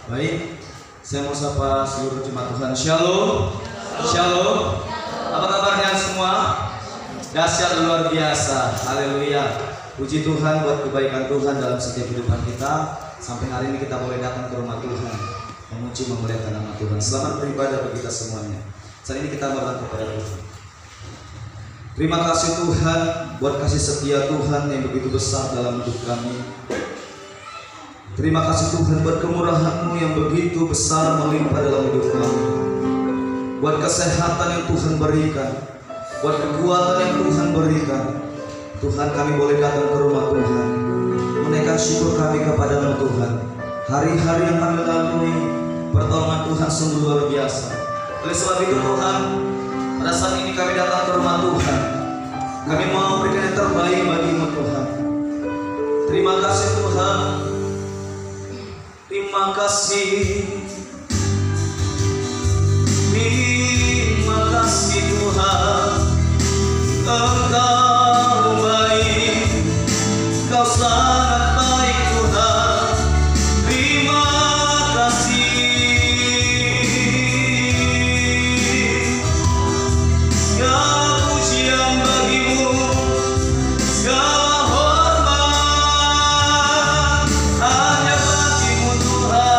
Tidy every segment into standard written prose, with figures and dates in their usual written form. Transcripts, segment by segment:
Baik, saya mau sapa seluruh jemaat Tuhan. Shalom. Shalom. Apa kabarnya semua? Dahsyat luar biasa. Haleluya. Puji Tuhan buat kebaikan Tuhan dalam setiap kehidupan kita. Sampai hari ini kita boleh datang ke rumah Tuhan, memuji memuliakan nama Tuhan. Selamat beribadah bagi kita semuanya. Saat ini kita berdoa kepada Tuhan. Terima kasih Tuhan buat kasih setia Tuhan yang begitu besar dalam hidup kami. Terima kasih Tuhan buat kemurahan-Mu yang begitu besar melimpah dalam hidup kami. Buat kesehatan yang Tuhan berikan, buat kekuatan yang Tuhan berikan. Tuhan, kami boleh datang ke rumah Tuhan, menaikkan syukur kami kepada-Mu Tuhan. Hari-hari yang kami lalui, pertolongan Tuhan sungguh luar biasa. Oleh sebab itu Tuhan, pada saat ini kami datang ke rumah Tuhan. Kami mau berikan yang terbaik bagi-Mu Tuhan. Terima kasih Tuhan. Terima kasih. Terima kasih Tuhan. Engkau baik, Kau sangat baik Tuhan. Terima kasih. Segala pujian bagi-Mu, segala hormat hanya bagi-Mu Tuhan.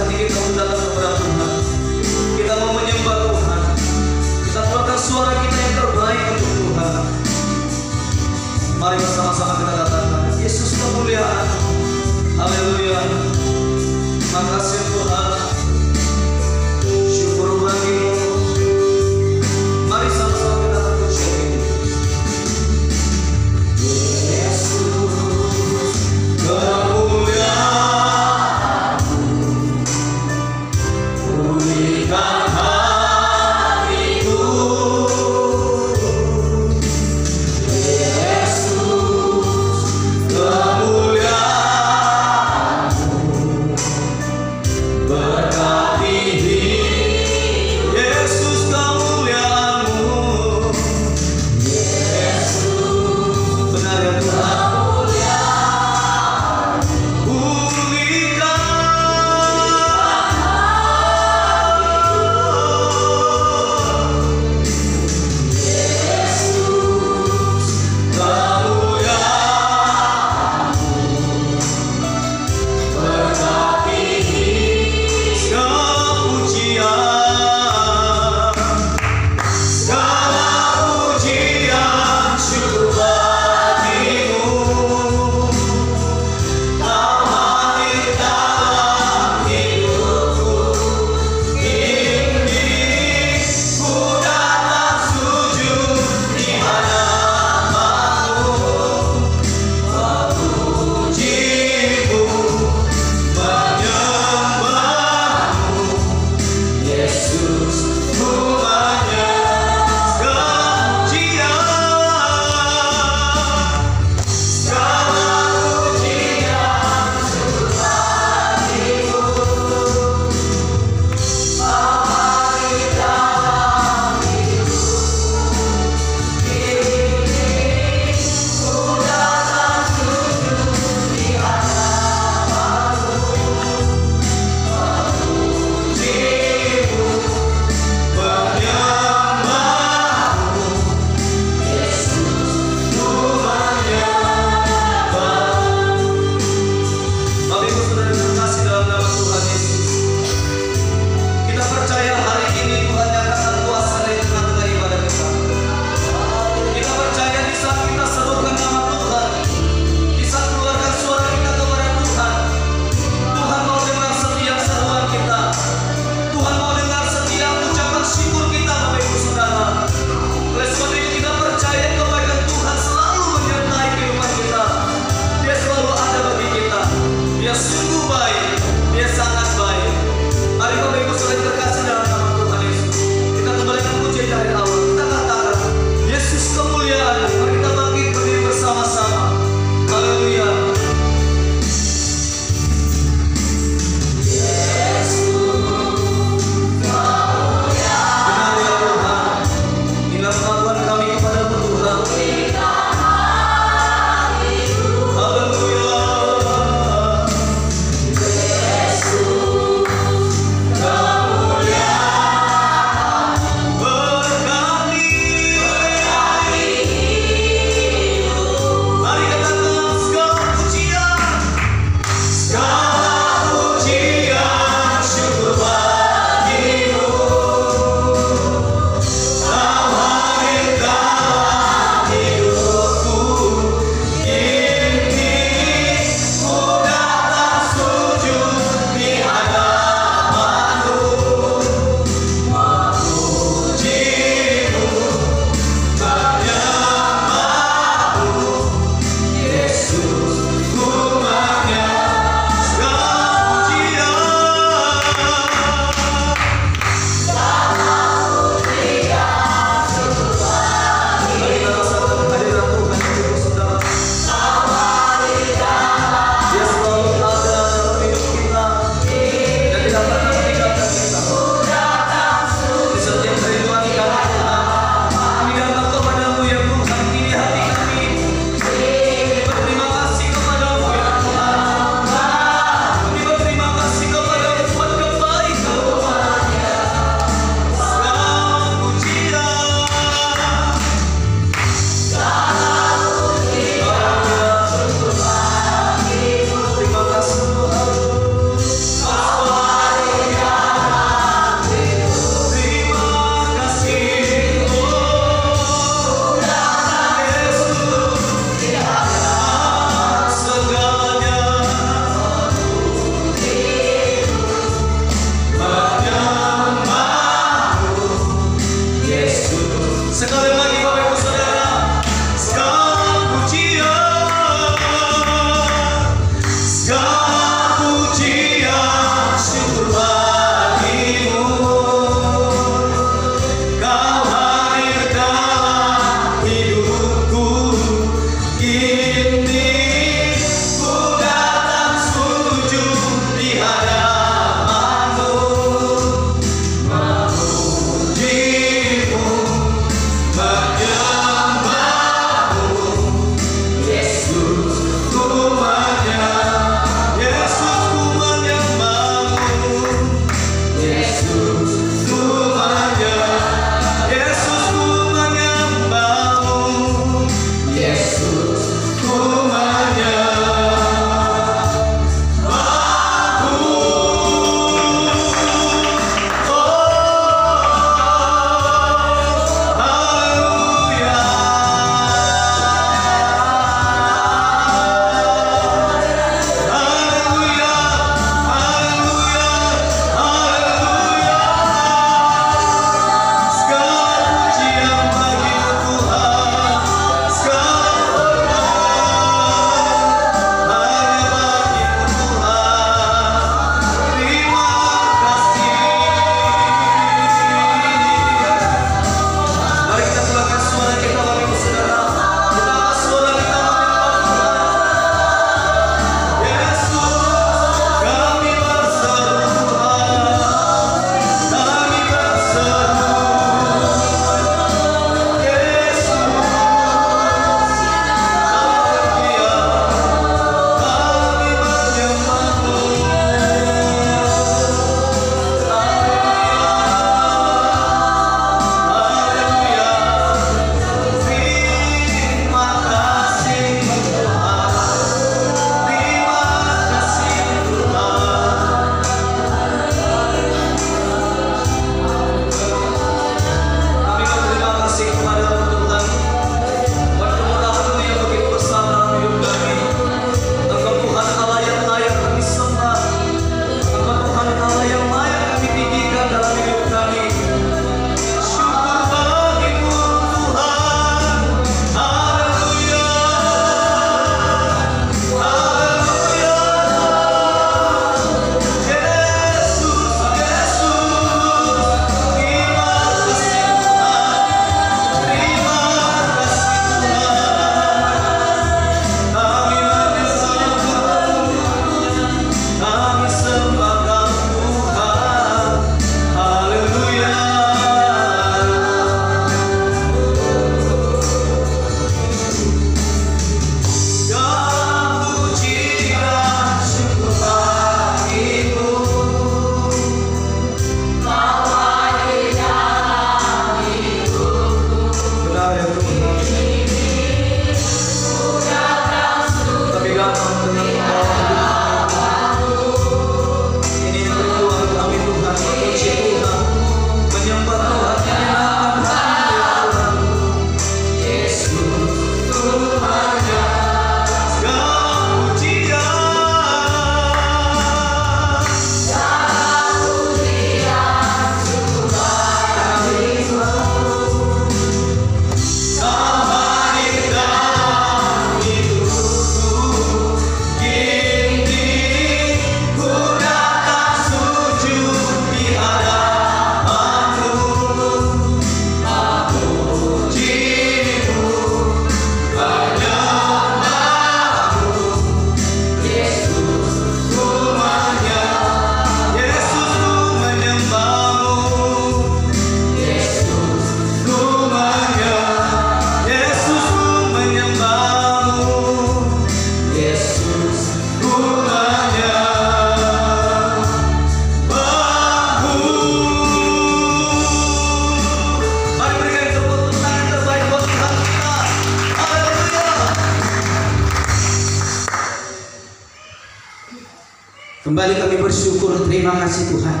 Kembali kami bersyukur, terima kasih Tuhan.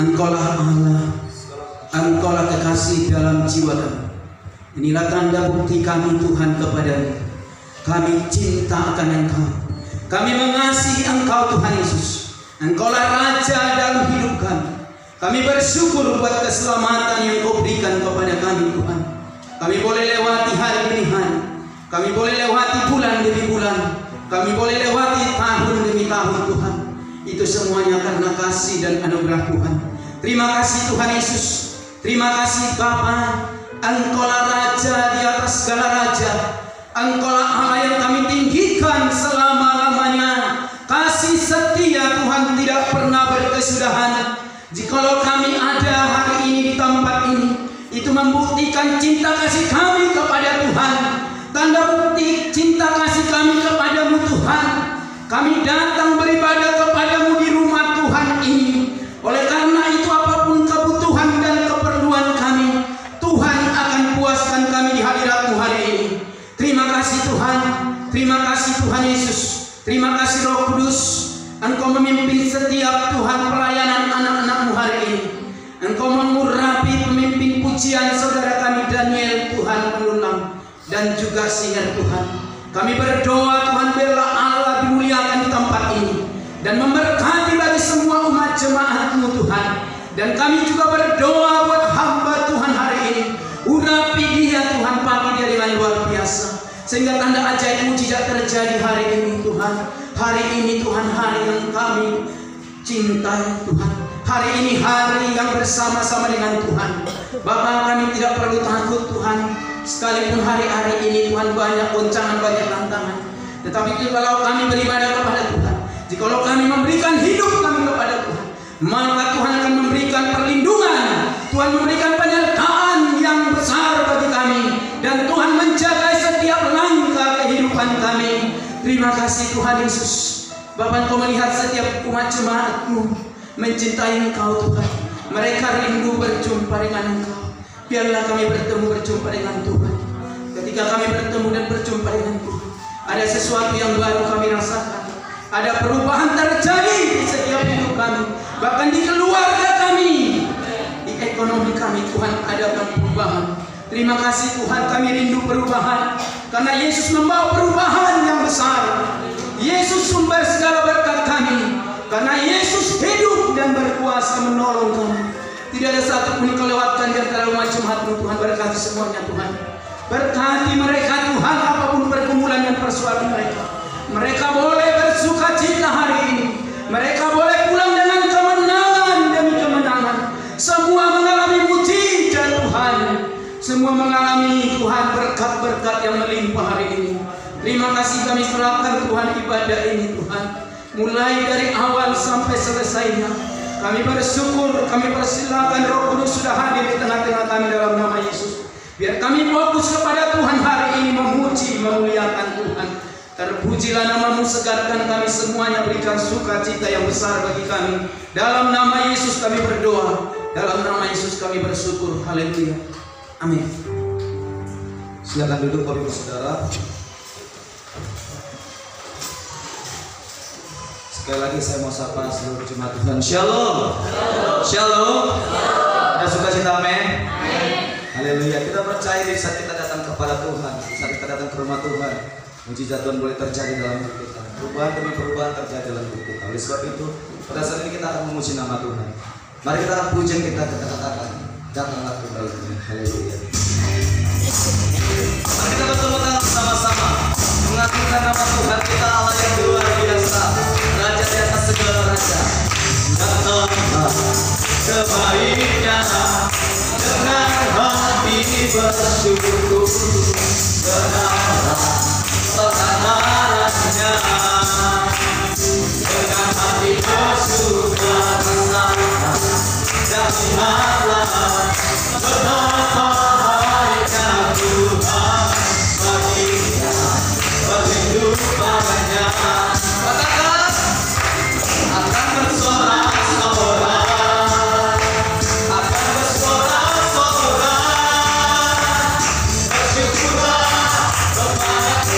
Engkaulah Allah, Engkaulah kekasih dalam jiwa kami. Inilah tanda bukti kami Tuhan kepadamu. Kami cinta akan Engkau. Kami mengasihi Engkau Tuhan Yesus. Engkaulah Raja dalam hidup kami. Kami bersyukur buat keselamatan yang Kau berikan kepada kami Tuhan. Kami boleh lewati hari demi hari. Kami boleh lewati bulan demi bulan. Kami boleh lewati tahun demi tahun Tuhan. Itu semuanya karena kasih dan anugerah Tuhan. Terima kasih Tuhan Yesus. Terima kasih Bapa. Engkaulah Raja di atas segala raja. Engkaulah Allah yang kami tinggikan selama-lamanya. Kasih setia Tuhan tidak pernah berkesudahan. Jikalau kami ada hari ini di tempat ini, itu membuktikan cinta kasih kami kepada Tuhan. Tanda bukti cinta kasih kami kepadamu Tuhan. Kami datang beribadah kepadamu di rumah Tuhan ini. Oleh karena itu apapun kebutuhan dan keperluan kami, Tuhan akan puaskan kami di hadirat-Mu hari ini. Terima kasih Tuhan. Terima kasih Tuhan Yesus. Terima kasih Roh Kudus. Engkau memimpin setiap Tuhan pelayanan anak-anak-Mu hari ini. Engkau mengurapi pemimpin pujian saudara kami Daniel Tuhan Penulang dan juga singer Tuhan. Kami berdoa Tuhan biarlah Allah dimuliakan di tempat ini dan memberkati bagi semua umat jemaat-Mu Tuhan. Dan kami juga berdoa buat hamba Tuhan hari ini. Urapi dia Tuhan, pakai dia dengan luar biasa sehingga tanda ajaib mujizat terjadi hari ini Tuhan. Hari ini Tuhan hari yang kami cintai Tuhan. Hari ini hari yang bersama-sama dengan Tuhan. Bapa, kami tidak perlu takut Tuhan. Sekalipun hari-hari ini Tuhan banyak goncangan, banyak tantangan. Tetapi kalau kami beribadah kepada Tuhan, jikalau kami memberikan hidup kami kepada Tuhan, maka Tuhan akan memberikan perlindungan. Tuhan memberikan penyertaan yang besar bagi kami. Dan Tuhan menjaga setiap langkah kehidupan kami. Terima kasih Tuhan Yesus. Bapa, Engkau melihat setiap umat jemaat-Mu mencintai Engkau Tuhan. Mereka rindu berjumpa dengan Engkau. Biarlah kami berjumpa dengan Tuhan. Ketika kami bertemu dan berjumpa dengan Tuhan, ada sesuatu yang baru kami rasakan. Ada perubahan terjadi di setiap hidup kami. Bahkan di keluarga kami, di ekonomi kami Tuhan adakan perubahan. Terima kasih Tuhan, kami rindu perubahan. Karena Yesus membawa perubahan yang besar. Yesus sumber segala berkat kami. Karena Yesus hidup dan berkuasa menolong kami. Tidak ada satu pun yang kelewatkan di antara umat jemaat-Mu Tuhan. Berkati semuanya Tuhan. Berkati mereka Tuhan, apapun pergumulan dan persoalan mereka. Mereka boleh bersuka cita hari ini. Mereka boleh pulang dengan kemenangan demi kemenangan. Semua mengalami mujizat Tuhan. Semua mengalami Tuhan berkat-berkat yang melimpah hari ini. Terima kasih kami serahkan Tuhan ibadah ini Tuhan. Mulai dari awal sampai selesainya. Kami bersyukur, kami persilakan Roh Kudus sudah hadir di tengah-tengah kami dalam nama Yesus. Biar kami fokus kepada Tuhan hari ini, memuji, memuliakan Tuhan. Terpujilah nama-Mu, segarkan kami semuanya, berikan sukacita yang besar bagi kami. Dalam nama Yesus kami berdoa. Dalam nama Yesus kami bersyukur. Haleluya. Amin. Silakan duduk Bapak Ibu Saudara. Sekali lagi saya mau sapa seluruh jemaat Tuhan. Shalom. Shalom. Ada sukacita, amin. Haleluya. Kita percaya di saat kita datang kepada Tuhan, di saat kita datang ke rumah Tuhan, mujizat Tuhan boleh terjadi dalam hidup kita. Perubahan demi perubahan terjadi dalam hidup kita. Oleh sebab itu, pada saat ini kita akan memuji nama Tuhan. Mari kita akan pujian kita katakan, datanglah kembali. Haleluya. Mari kita bertemu tangan bersama-sama mengagungkan nama Tuhan kita, Allah yang luar biasa, Raja di atas segala raja. Datanglah kebaiknya dengan hati bersyukur, dengarlah kebenarannya dengan hati bersuka-cita, dan lihatlah betapa baiknya Tuhan baginya berhidupannya. Katakan, akan bersorak-sorak, akan bersorak-sorak, bersyukurlah kepada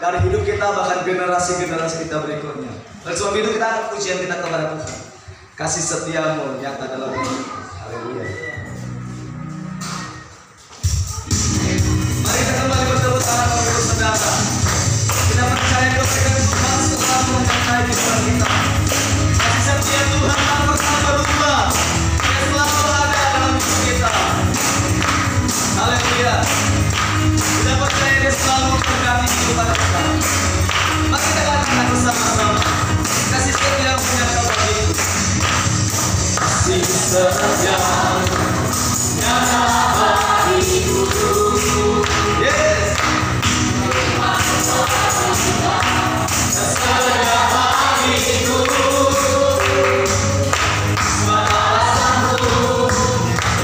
dari hidup kita, bahkan generasi-generasi kita berikutnya. Oleh sebab itu kita angkat pujian kita kepada Tuhan. Kasih setiamu nyata dalam hidup. Haleluya. Mari kita kembali bertepuk tangan Bapak Saudara. Kita percaya kepada Tuhan setelah menyertai kehidupan kita. Kasih setia Tuhan tak pernah berubah. Dia selalu ada dalam hidup kita. Haleluya. Kita percaya Dia selalu memberkati kehidupan kita. Mari kita katakan bersama-sama. Kasih setia punya bagiku. Kasih setia nyata bagiku. Yes. Setia bagiku. Balasanku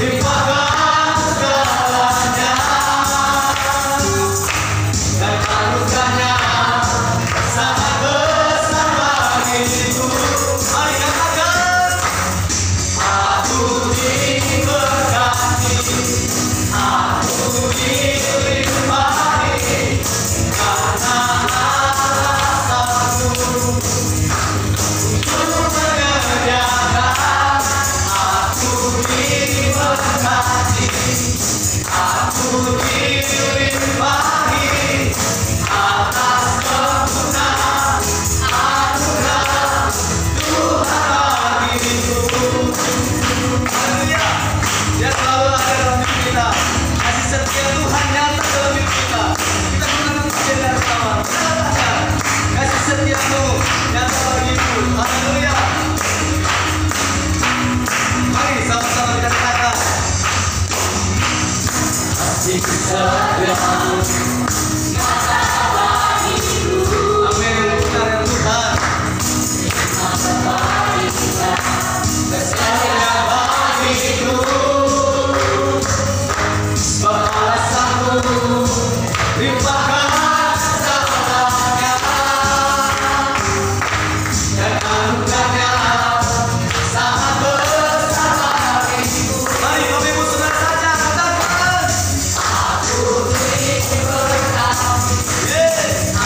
limpahkan segalanya. Dan anugerahnya sangat besar bagiku. Mari katakan, aku diberkati, aku dilimpahi, karena alasanku untuk menyediakan. Aku diberkati, aku dilimpahi atas kebenaran anugerah Tuhan bagiku. Haleluya. Dia selalu ada dalam hidup kita. Kasih setia Tuhan nyata dalam hidup kita. Kita mengenal pujian dan bersama. Katakan, kasih setiamu nyata bagiku. Haleluya. Mari sama-sama kita katakan, kasih setiamu nyata bagiku. Amin. Benar ya Tuhan. Setia bagiku. Balasanku limpahkan segalanya. Dan anugerahnya sangat besar bagiku. Mari Bapak Ibu Saudara saja katakan, aku diberkati, aku dilimpahi, karena alasanku percaya Tuhan.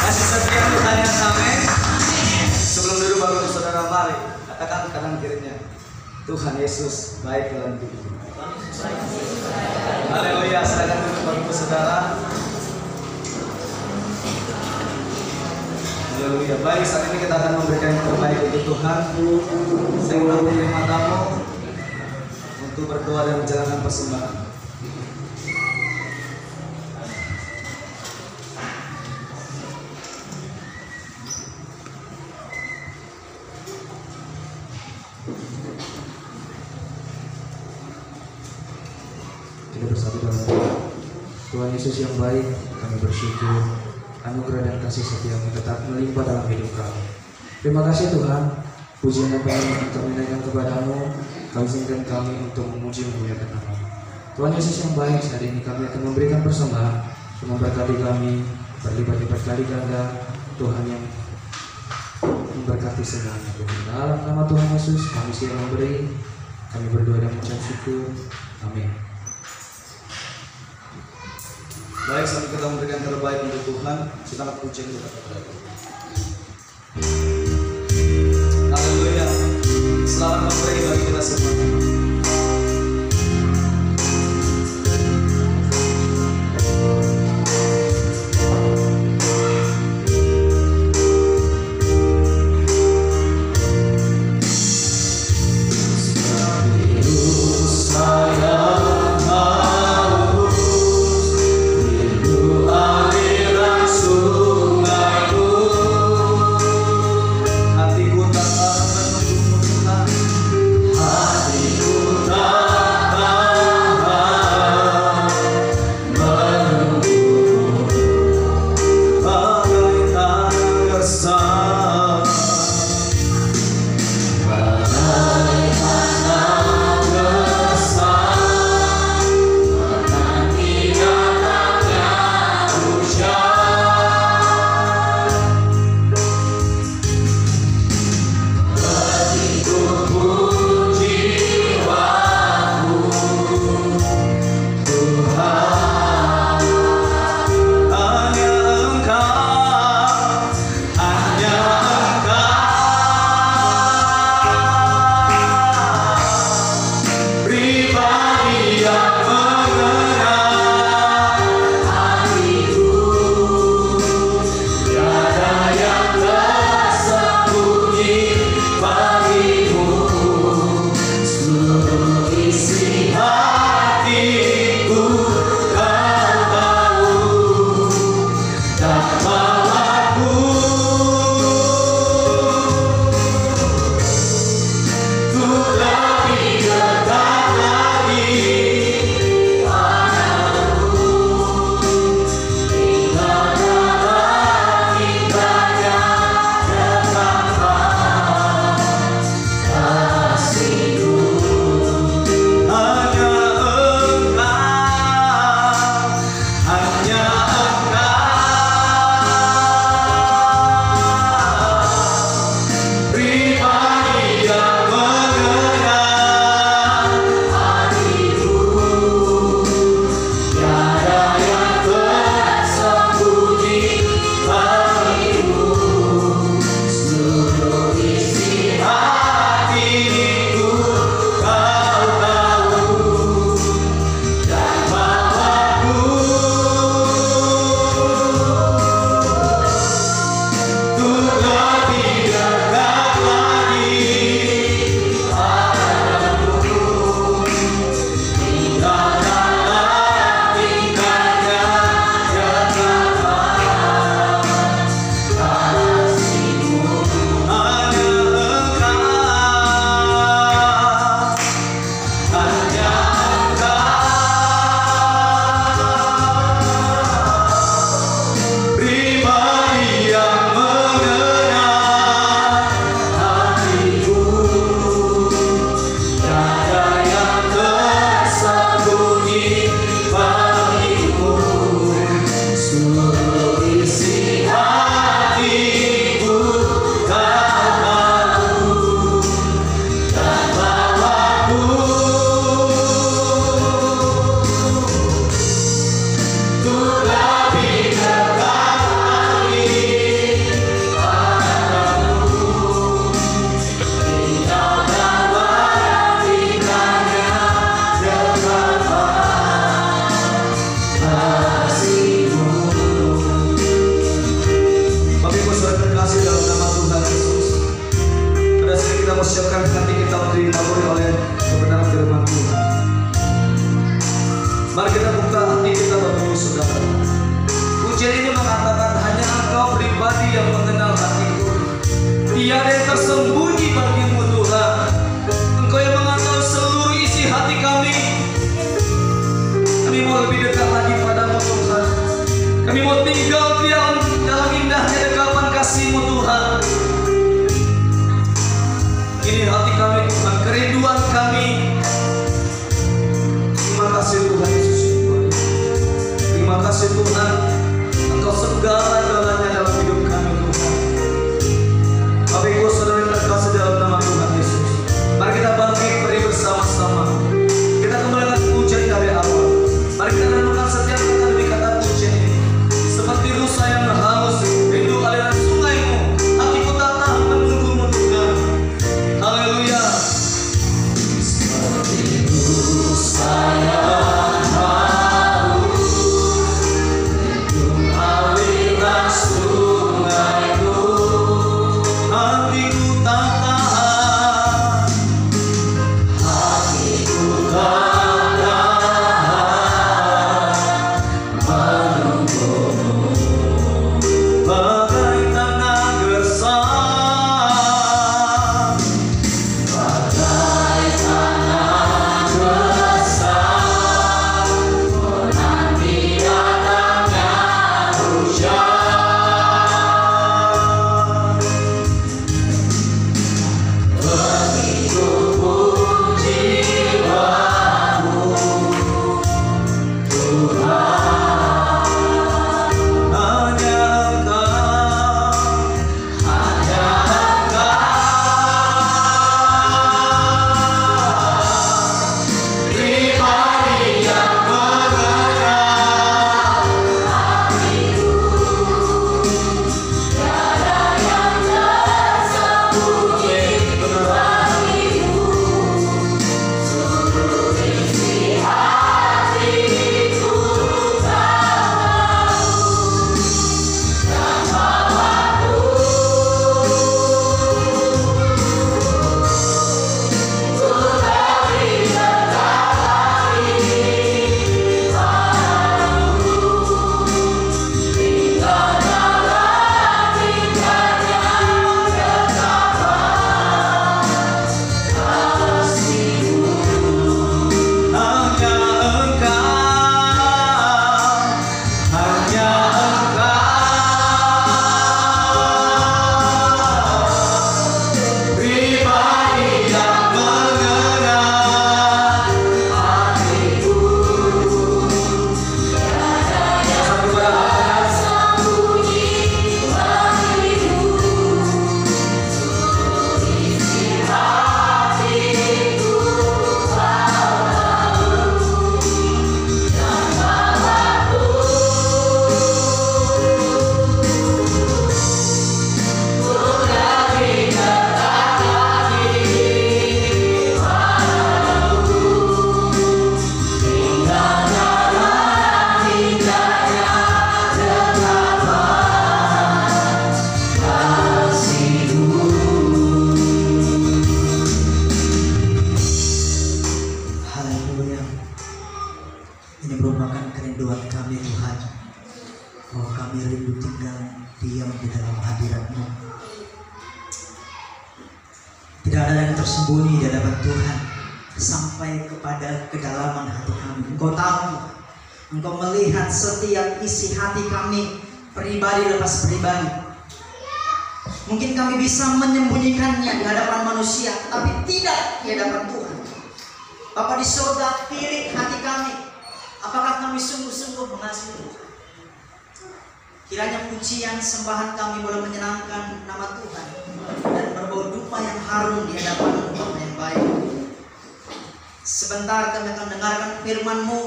Kasih setia Tuhan yang amin. Sebelum duduk Bapak Saudara, mari katakan kanan kirinya, Tuhan Yesus baik dalam hidupku. Haleluya. Silakan duduk Bapak Saudara. Haleluya. Baik, saat ini kita akan memberikan yang terbaik untuk Tuhan. Saya ulang menerima tamu untuk berdoa dan menjalankan persembahan. Kita bersatu dalam doa. Tuhan Yesus yang baik, kami bersyukur anugerah dan kasih setiamu tetap melimpah dalam hidup kami. Terima kasih Tuhan, pujian dan pujian kami naikkan kepadamu. Kau izinkan kami untuk memuji memuliakan nama-Mu. Tuhan Yesus yang baik, saat ini kami akan memberikan persembahan untuk memberkati kami berlipat-lipat kali ganda. Tuhan yang memberkati semuanya. Dalam nama Tuhan Yesus kami siap memberi, kami berdoa dan mengucap syukur. Amin. Baik, sambil kita memberikan terbaik untuk Tuhan, kita akan pujian kita kepada Tuhan. Haleluya. Selamat memberi bagi kita semua. Hatiku tak akan menunggu Tuhan. Pujian ini mengatakan hanya Engkau pribadi yang mengenal hatiku. Tiada yang tersembunyi bagimu Tuhan. Engkau yang mengetahui seluruh isi hati kami. Kami mau lebih dekat lagi padamu Tuhan. Kami mau tinggal diam dalam indahnya dekapan kasih-Mu Tuhan. Ini hati kami Tuhan, kerinduan kami. Terima kasih Tuhan Yesus. Terima kasih Tuhan, Engkau segala-galanya dalam hidup kami Tuhan. Bapak Ibu Saudara yang terkasih dalam nama Tuhan Yesus, mari kita bangkit beri bersama-sama. Kita kembalikan pujian dari awal. Mari kita renungkan setiap kata demi kata pujian ini. Seperti rusa yang haus rindu aliran sungai-Mu, hatiku tak tahan menunggu-Mu Tuhan. Haleluya. Seperti rusa yang haus rindu aliran sungai-Mu, hatiku tak tahan, hatiku tak tahan menunggu-Mu. Bagai tanah gersang, bagai tanah gersang, menanti datangnya hujan. Begitu pun jiwaku Tuhan, hanya Engkau, hanya Engkau pribadi yang mengenal hatiku. Tiada yang tersembunyi bagimu, seluruh isi hatiku tahu, dan bawaku lebih dekat lagi padamu. Tinggal dalam tingkahnya dekapan kasih-Mu. Hanya Engkau pribadi yang mengenal hatiku. Tiada yang tersembunyi bagimu, seluruh isi hatiku tahu, dan bawaku lebih dekat lagi padamu. Tinggal dalam tingkahnya dekapan kasih-Mu. Haleluya. Ini merupakan kerinduan kami Tuhan, bahwa kami rindu tinggal diam di dalam hadirat-Mu. Tidak ada yang tersembunyi di hadapan Tuhan sampai kepada kedalaman hati kami. Engkau tahu, Engkau melihat setiap isi hati kami, pribadi lepas pribadi. Mungkin kami bisa menyembunyikannya di hadapan manusia, tapi tidak di hadapan Tuhan. Bapa di surga, pilih hati kami. Apakah kami sungguh-sungguh mengasihi Tuhan? Kiranya pujian sembahan kami boleh menyenangkan nama Tuhan dan berbau dupa yang harum di hadapan Tuhan yang baik. Sebentar kami akan dengarkan firman-Mu.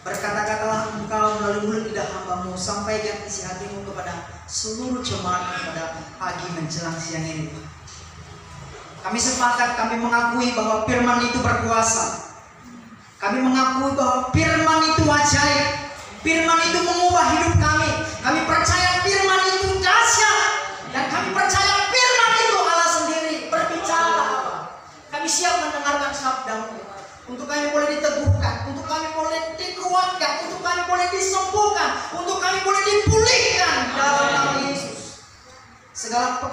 Berkata-katalah Engkau melalui mulut lidah hamba-Mu. Sampaikan isi hati-Mu kepada seluruh jemaat pada pagi menjelang siang ini. Kami sepakat, kami mengakui bahwa firman itu berkuasa. Kami mengakui bahwa firman itu ajaib. Firman itu mengubah hidup kami. Kami percaya firman itu dahsyat, dan kami percaya firman itu Allah sendiri berbicara. Kami siap mendengarkan sabda-Mu. Untuk kami boleh diteguhkan, untuk kami boleh dikuatkan, untuk kami boleh disembuhkan, untuk kami boleh dipulihkan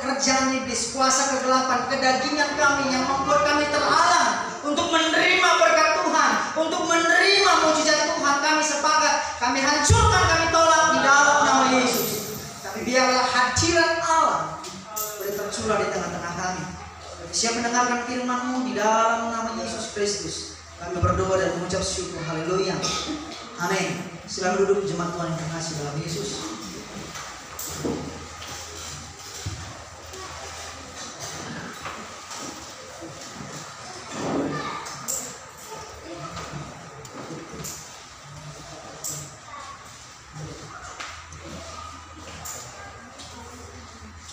pekerjaan iblis, kuasa kegelapan, kedagingan kami yang membuat kami terhalang untuk menerima berkat Tuhan, untuk menerima mujizat Tuhan. Kami sepakat, kami hancurkan, kami tolak di dalam nama Yesus. Tapi biarlah hadirat Allah boleh tercurah di tengah-tengah kami. Siap mendengarkan firman-Mu di dalam nama Yesus Kristus. Kami berdoa dan mengucap syukur. Haleluya. Amin. Silakan duduk jemaat Tuhan yang terkasih dalam Yesus.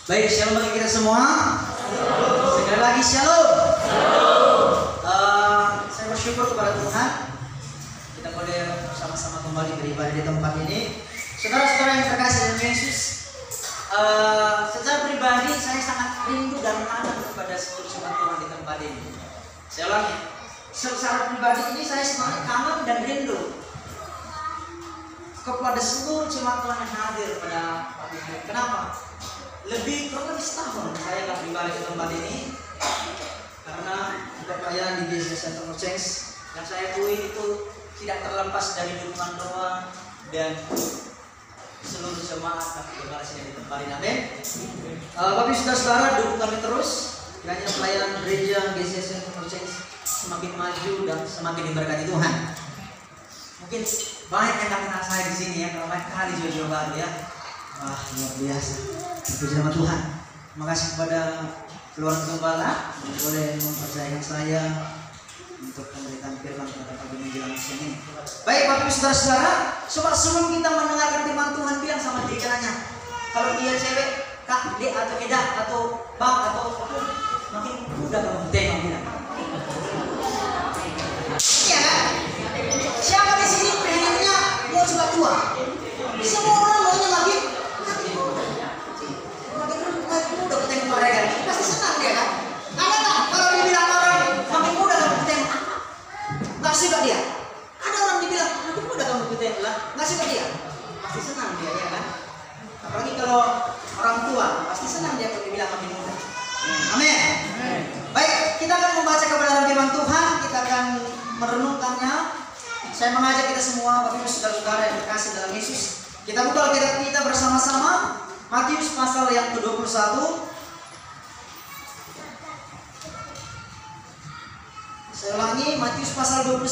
Baik, shalom bagi kita semua. Sekali lagi shalom. Saya bersyukur kepada Tuhan kita boleh sama-sama kembali beribadah di tempat ini. Saudara-saudara yang terkasih dalam Yesus, secara pribadi saya sangat rindu dan kangen kepada seluruh jemaat Tuhan di tempat ini. Saya ulangi, secara pribadi ini saya sangat kangen dan rindu kepada seluruh jemaat Tuhan yang hadir pada pagi hari. Kenapa? Kurang lebih setahun saya nggak pribadi ke tempat ini karena ada pelayanan di Gereja Center of Change yang saya akui itu tidak terlepas dari dukungan doa dan seluruh jemaat kami di tempat ini. Amin. Bapak saudara-saudara, dukung kami terus kiranya pelayanan gereja Gereja Center of Change semakin maju dan semakin diberkati Tuhan. Mungkin banyak yang tak kenal saya di sini ya, kalau banyak kali jauh-jauh baru ya. Wah, luar biasa. Puji nama Tuhan. Terima kasih kepada keluarga gembala yang boleh mempercayakan saya untuk memberikan firman pada pagi menjelang sini. Baik, Bapak Ibu saudara-saudara, sebelum kita mendengarkan firman Tuhan, bilang sama diri kanannya, kalau dia cewek, kak, dek atau eda atau bang atau apapun, makin mudah kamu tengok bilang. Iya kan? Siapa di sini pengennya mau cepat tua? Semua orang maunya makin muda ketemu mereka, pasti senang dia kan? Ada nggak kalau dibilang orang makin muda kamu ketemu? Nggak suka dia. Ada orang dibilang makin muda kamu ketemu lah, nggak suka dia. Pasti senang dia ya kan? Apalagi kalau orang tua, pasti senang dia kalau dibilang makin muda. Amin. Baik, kita akan membaca kebenaran firman Tuhan, kita akan merenungkannya. Saya mengajak kita semua, Bapak Ibu saudara-saudara yang terkasih dalam Yesus, kita buka Alkitab kita bersama-sama. Matius pasal yang ke-21. Saya ulangi, Matius pasal 21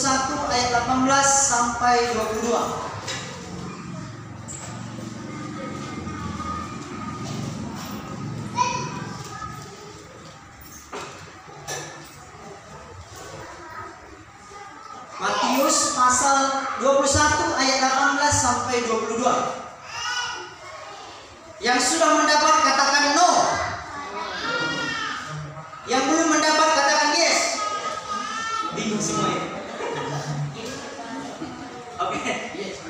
ayat 18 sampai 22. Matius pasal 21 ayat 18 sampai 22. Yang sudah mendapat katakan no. Yang belum mendapat katakan yes. Bingung semua ya. Oke. Yes.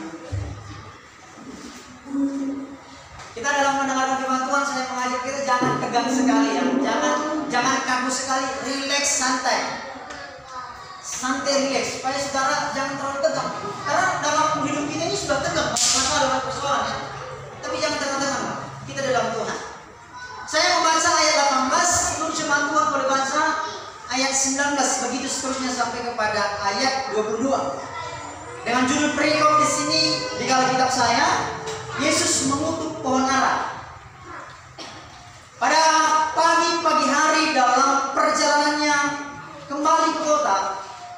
Kita dalam mendengarkan firman Tuhan, saya mengajak kita jangan tegang sekali ya. Jangan kaku sekali, relax, santai. Santai, relax, supaya saudara jangan terlalu tegang. Karena dalam hidup kita ini sudah tegang, masalah persoalan ya. Tapi jangan tegang-tegang, kita dalam Tuhan. Saya membaca ayat 18, seluruh jemaat Tuhan boleh baca ayat 19, begitu seterusnya sampai kepada ayat 22. Dengan judul perikop di sini di Alkitab saya, Yesus mengutuk pohon ara. Pada pagi hari dalam perjalanannya kembali ke kota,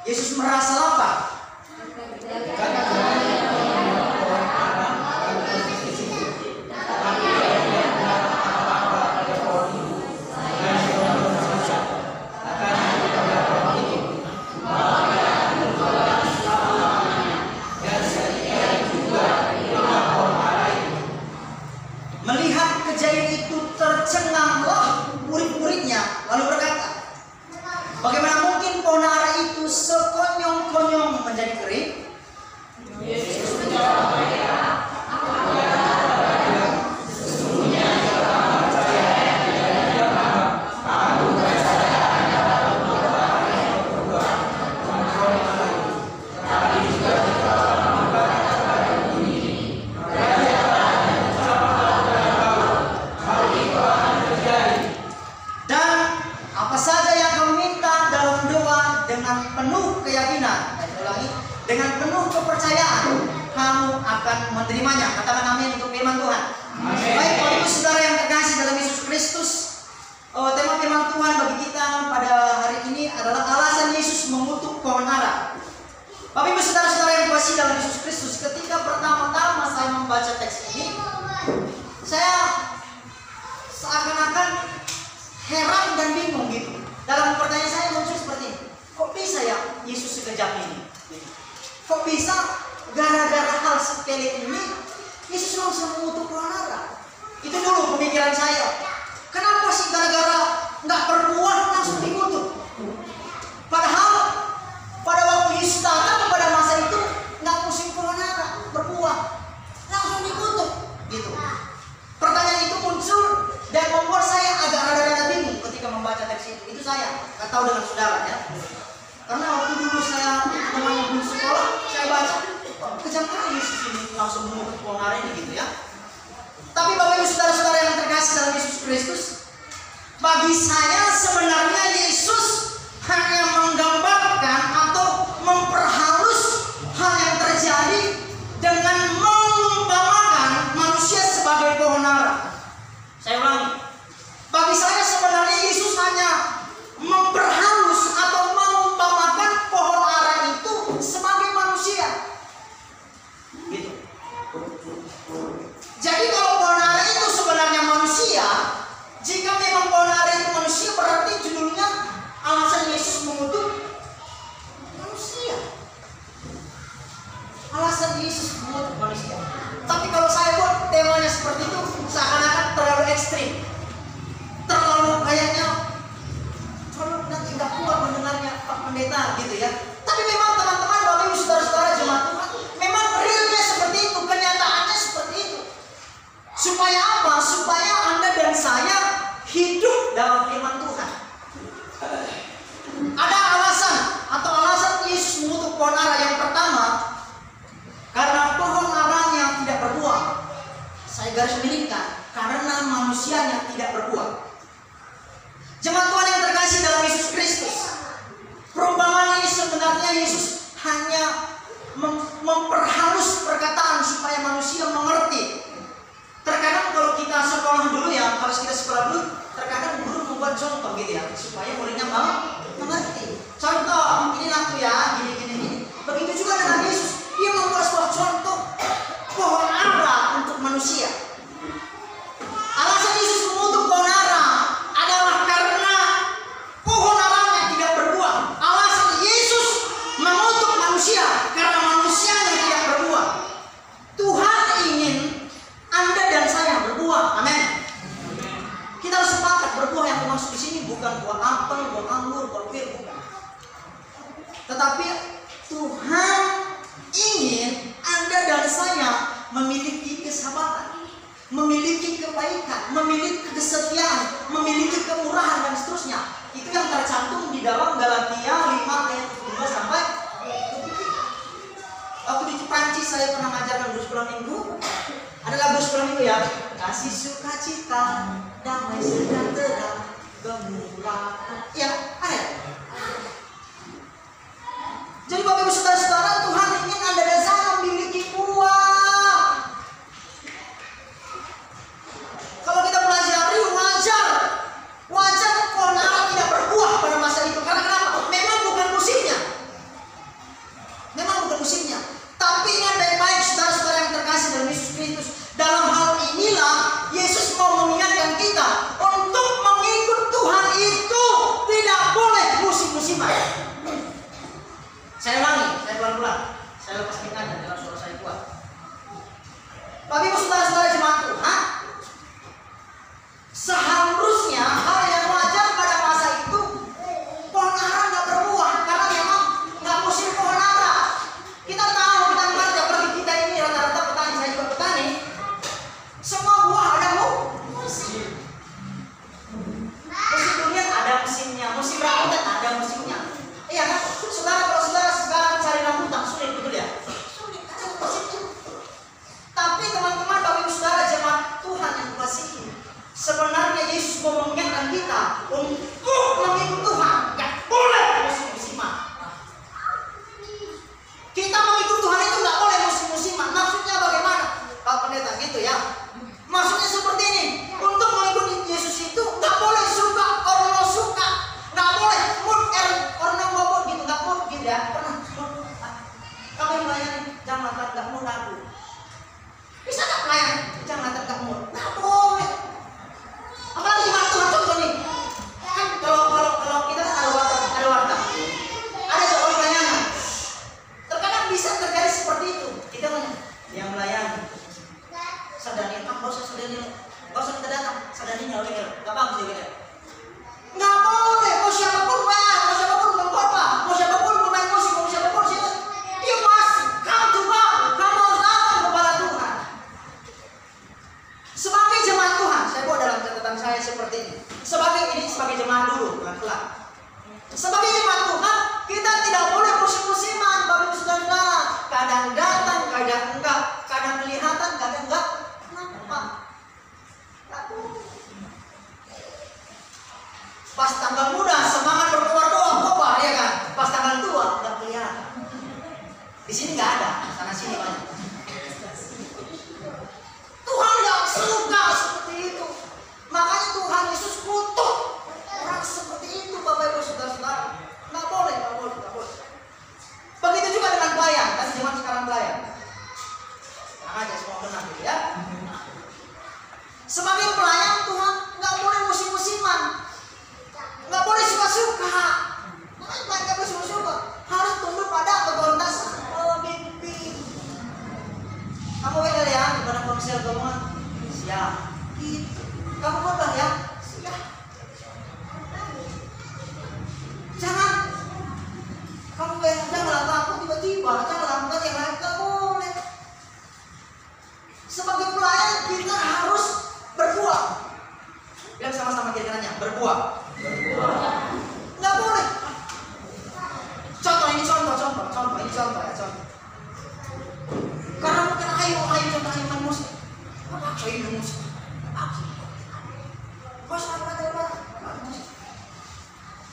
Yesus merasa lapar. Melihat kejadian itu tercenganglah murid-muridnya, lalu berkata, bagaimana mungkin pohon ara itu sekonyong-konyong menjadi kering? Yesus menjawab, sesungguhnya jika kamu percaya tidak kamu percaya dalam beberapa yang berbuat tapi juga jika kamu katakan ini kerajaan yang telah kau itu akan terjadi. tema firman Tuhan bagi kita pada hari ini adalah alasan Yesus mengutuk pohon ara. Bapak Ibu saudara-saudara yang dikasihi dalam Yesus Kristus, ketika pertama-tama saya membaca teks ini, saya seakan-akan heran dan bingung gitu. Dalam pertanyaan saya muncul seperti ini, kok bisa ya Yesus sekejam ini? Kok bisa gara-gara hal sepele ini Yesus langsung mengutuk pohon ara? Itu dulu pemikiran saya. Kenapa sih gara-gara nggak berbuah langsung dikutuk? Padahal pada waktu Yesus datang pada masa itu nggak musim pohon ara berbuah, langsung dikutuk gitu. Pertanyaan itu muncul dan membuat saya agak rada-rada bingung ketika membaca teks itu. Itu saya nggak tahu dengan saudara ya. Karena waktu dulu saya namanya belum sekolah, saya baca kejam kali Yesus ini langsung mengutuk pohon ara ini gitu ya. Tapi Bapak Ibu saudara-saudara yang terkasih dalam Yesus Kristus, bagi saya sebenarnya Yesus hanya menggambarkan atau memperhalus hal yang terjadi dengan mengumpamakan manusia sebagai pohon ara. Saya ulangi, bagi saya sebenarnya Yesus hanya memperhalus atau mengumpamakan pohon ara itu sebagai manusia. Gitu. Jadi kalau pohon ara itu sebenarnya manusia, jika memang pohon ara itu manusia, berarti judulnya alasan Yesus mengutuk manusia. Alasan Yesus mengutuk manusia. Tapi kalau saya buat temanya seperti itu, seakan-akan terlalu ekstrim, terlalu kayaknya kalau nanti nggak kuat mendengarnya Pak Pendeta gitu ya. Tapi memang teman-teman, Bapak Ibu saudara-saudara jemaat Tuhan, memang realnya seperti itu, kenyataannya seperti itu. Supaya apa? Supaya Anda dan saya hidup dalam firman Tuhan. Ada alasan atau alasan Yesus mengutuk pohon ara. Yang pertama, karena pohon aranya tidak berbuah. Saya garis miringkan, karena manusianya tidak berbuah. Jemaat Tuhan yang terkasih dalam Yesus Kristus, perumpamaan ini sebenarnya Yesus hanya memperhalus perkataan supaya manusia mengerti. Terkadang kalau kita sekolah dulu ya, harus kita sekolah dulu, terkadang guru membuat contoh gitu ya, supaya muridnya mengerti. Contoh, ini laku ya, gini. Begitu juga dengan Yesus, dia membuat sebuah contoh pohon ara untuk manusia. Alasan Yesus mengutuk pohon ara adalah karena pohon aranya tidak berbuah. Alasan Yesus mengutuk manusia karena manusianya tidak berbuah. Tuhan ingin Anda dan saya berbuah, amin. Kita harus sepakat berbuah yang dimaksud di sini bukan buah apel, buah anggur, buah pir, bukan. Tetapi Tuhan ingin Anda dan saya memiliki kesabaran, memiliki kebaikan, memiliki kesetiaan, memiliki kemurahan dan seterusnya. Itu yang tercantum di dalam Galatia 5 ayat 2 sampai 7. Waktu di Prancis saya pernah mengajarkan guru sekolah minggu. Ada lagu sekolah minggu ya, kasih sukacita, damai sejahtera, gemulakan. Ya, ada. Jadi Bapak Ibu saudara-saudara, Tuhan ingin Anda dan saya memiliki buah. Kalau kita pelajari, wajar pohon ara tidak berbuah pada masa itu. Karena kenapa? Memang bukan musimnya. Tapi ingat baik-baik saudara-saudara yang terkasih dalam Yesus Kristus. Dalam hal inilah Yesus mau mengingatkan kita untuk mengikut Tuhan itu tidak boleh musim-musiman. Saya ulangi, saya pelan-pelan. Saya lepas mikanya dalam suara saya kuat. Bapak Ibu saudara-saudara jemaat Tuhan, seharusnya hal yang wajar pada masa itu pohon ara nggak berbuah karena memang nggak musim pohon ara. Kita tahu, kita ngerti seperti kita ini rata-rata petani, saya juga petani. Semua buah ada musim. Musim durian ada musimnya, musim rambutan ada musimnya. Iya kan? Saudara, kalau saudara sekarang cari rambutan sulit betul ya? Sulit, ada musimnya. Tapi teman-teman, Bapak Ibu saudara jemaat Tuhan yang dikasihi, sebenarnya Yesus mau mengingatkan kita untuk mengikut Tuhan, gak boleh musim-musiman. Kita mengikut Tuhan itu gak boleh musim-musiman. Maksudnya bagaimana? Pak Pendeta gitu ya. Maksudnya seperti ini, untuk mengikuti Yesus itu gak boleh suka kita datang. Sadarinya oke, nggak bagus ya. Nggak boleh. Mau siapapun bayar, mau siapapun mengkhotbah, mau siapapun pemain musik, mau siapapun siapa. You must come to God. Kamu harus datang kepada Tuhan. Sebagai jemaat Tuhan, saya buat dalam catatan saya seperti ini. Sebagai jemaat dulu, pelan-pelan. Sebagai jemaat Tuhan, kita tidak boleh musim-musiman, Bapak Ibu Saudara. Kadang datang, kadang enggak, kadang kelihatan, kadang enggak. Kenapa? Pas tanggal muda semangat berkobar-kobar, ya kan? Pas tanggal tua enggak kelihatan. Di sini enggak ada, sana sini banyak. Tuhan enggak suka seperti itu. Makanya Tuhan Yesus kutuk orang seperti itu, Bapak Ibu Saudara-saudara. Enggak boleh. Begitu juga dengan pelayan, kasih zaman sekarang pelayan. Nah, aja semua benar gitu ya. Sebagai pelayan Tuhan nggak boleh musim-musiman, nggak boleh suka-suka. Pelayan nggak boleh suka-suka, harus tunduk pada ketuntasan. Oh mimpi. Kamu beda ya, pada komsel kamu siap. Kamu khotbah ya, siap. Jangan kamu jangan lakukan tiba-tiba, jangan lakukan yang lain, nggak boleh. Sebagai pelayan kita harus berbuah. Bilang sama-sama kira-kiranya, berbuah. Nggak boleh. Contoh ini contoh ya. Karena mungkin ayo main musik. Apa main musik? Bos apa?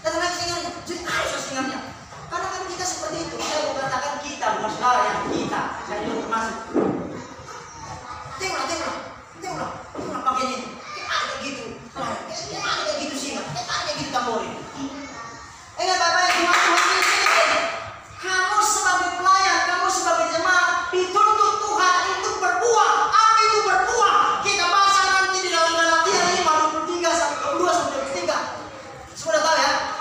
Datang lagi singarnya, jadi harus singarnya. Karena kan kita seperti itu. Saya mau katakan kita, bukan saudara yang kita. Saya juga termasuk. Tengoklah pakai ini. Kayak gitu. Kayak gitu sih. Kayak gitu tamborin. Ingat Bapak Ibu Tuhan ini. Kamu sebagai pelayan, kamu sebagai jemaat dituntut Tuhan untuk berbuah. Apa itu berbuah? Kita bahas nanti di dalam Galatia 5:23-22-23. Sudah tahu ya?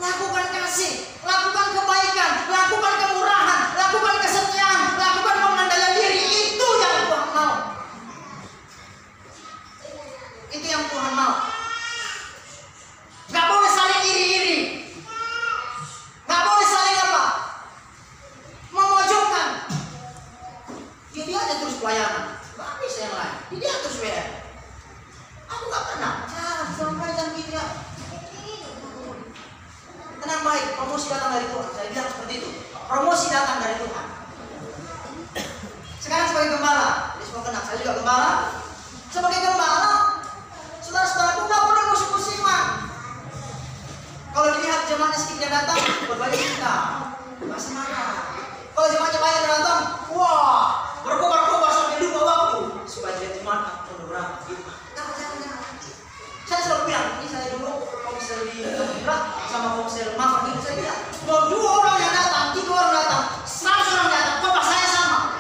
Lakukan kasih, lakukan kebaikan, lakukan kemurahan, lakukan kesetiaan, lakukan pengandaian diri. Itu yang Tuhan mau. Itu yang Tuhan mau. Gak boleh saling iri-iri. Gak boleh saling apa? Memojokkan. Dia aja terus pelayanan. Gak bisa yang lain. Dia terus WR. Aku gak pernah. Sampai jam gitu ya. Tenang baik, promosi datang dari Tuhan. Saya bilang seperti itu. Promosi datang dari Tuhan. Sekarang sebagai gembala, dia semua kenal. Saya juga gembala. Sebagai gembala, saudara-saudaraku nggak boleh musim-musiman. Kalau dilihat jemaatnya sedikit yang datang, berbagi kita, nggak semangat. Kalau jemaatnya banyak yang datang, wah, berkobar-kobar sampai lupa waktu. Supaya dia jemaat berapa gitu. Jangan. Saya selalu bilang, ini saya dulu komsel di Berat sama komsel Mafak itu saya bilang, kalau 2 orang yang datang, 3 orang datang, 100 orang datang, bapak saya sama.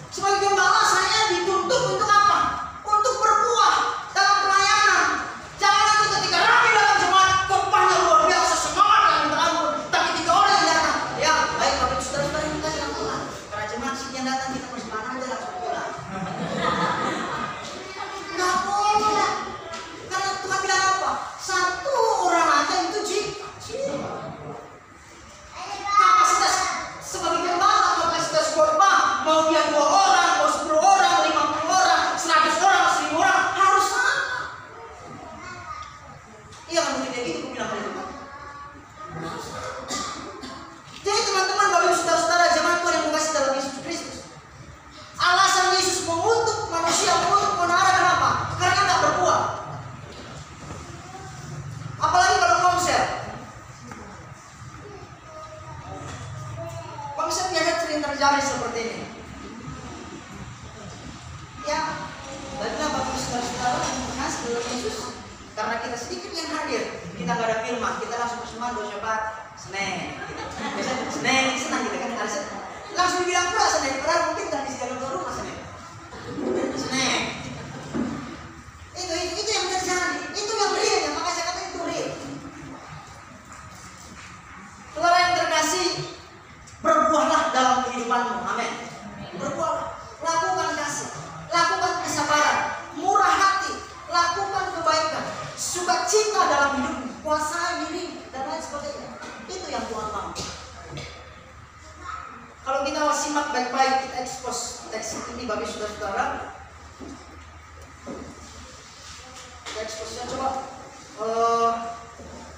Sebagai gembala saya dituntut untuk apa? Untuk berbuah dalam pelayanan. Jangan nanti ketika rapi dalam jemaat, khotbahnya luar biasa, semangat dan minta ampun. Tapi 3 orang yang datang, ya baik Bapak Ibu Saudara-saudara yang kita jangan pulang. Karena jemaat sini yang datang kita persembahan aja langsung pulang. Nggak boleh. Karena Tuhan bilang apa? 1 orang aja itu kapasitas sebagai gembala, kapasitas khotbah mau dia 2 orang, mau 10 orang, 50 orang, 100 orang, 1000 orang harus sama. Iya kan mungkin kayak gitu aku bilang itu. Jadi teman-teman, Bapak Ibu Saudara-saudara jemaat Tuhan yang mengasihi dalam Yesus Kristus. Alasan Yesus mengutuk manusia, mengutuk menara kenapa? Karena nggak berbuah. Apalagi kalau komsel. Komsel biasa sering terjadi seperti ini. Ya, baiklah Bapak Ibu Saudara-saudara yang mengasihi dalam Yesus. Karena kita sedikit yang hadir, kita nggak ada firman, kita langsung persembahan 2 Syabat, Senin. Biasanya Senin senang kita kan hari Senin. Langsung dibilang pula Senin, padahal mungkin tak disediakan ke rumah Senin. Itu yang terjadi, itu yang real, yang makanya saya kata itu real. Saudara yang terkasih, berbuahlah dalam kehidupanmu, amin. Berbuahlah, lakukan simak baik-baik, kita expose teks ini bagi saudara-saudara. Kita expose-nya coba.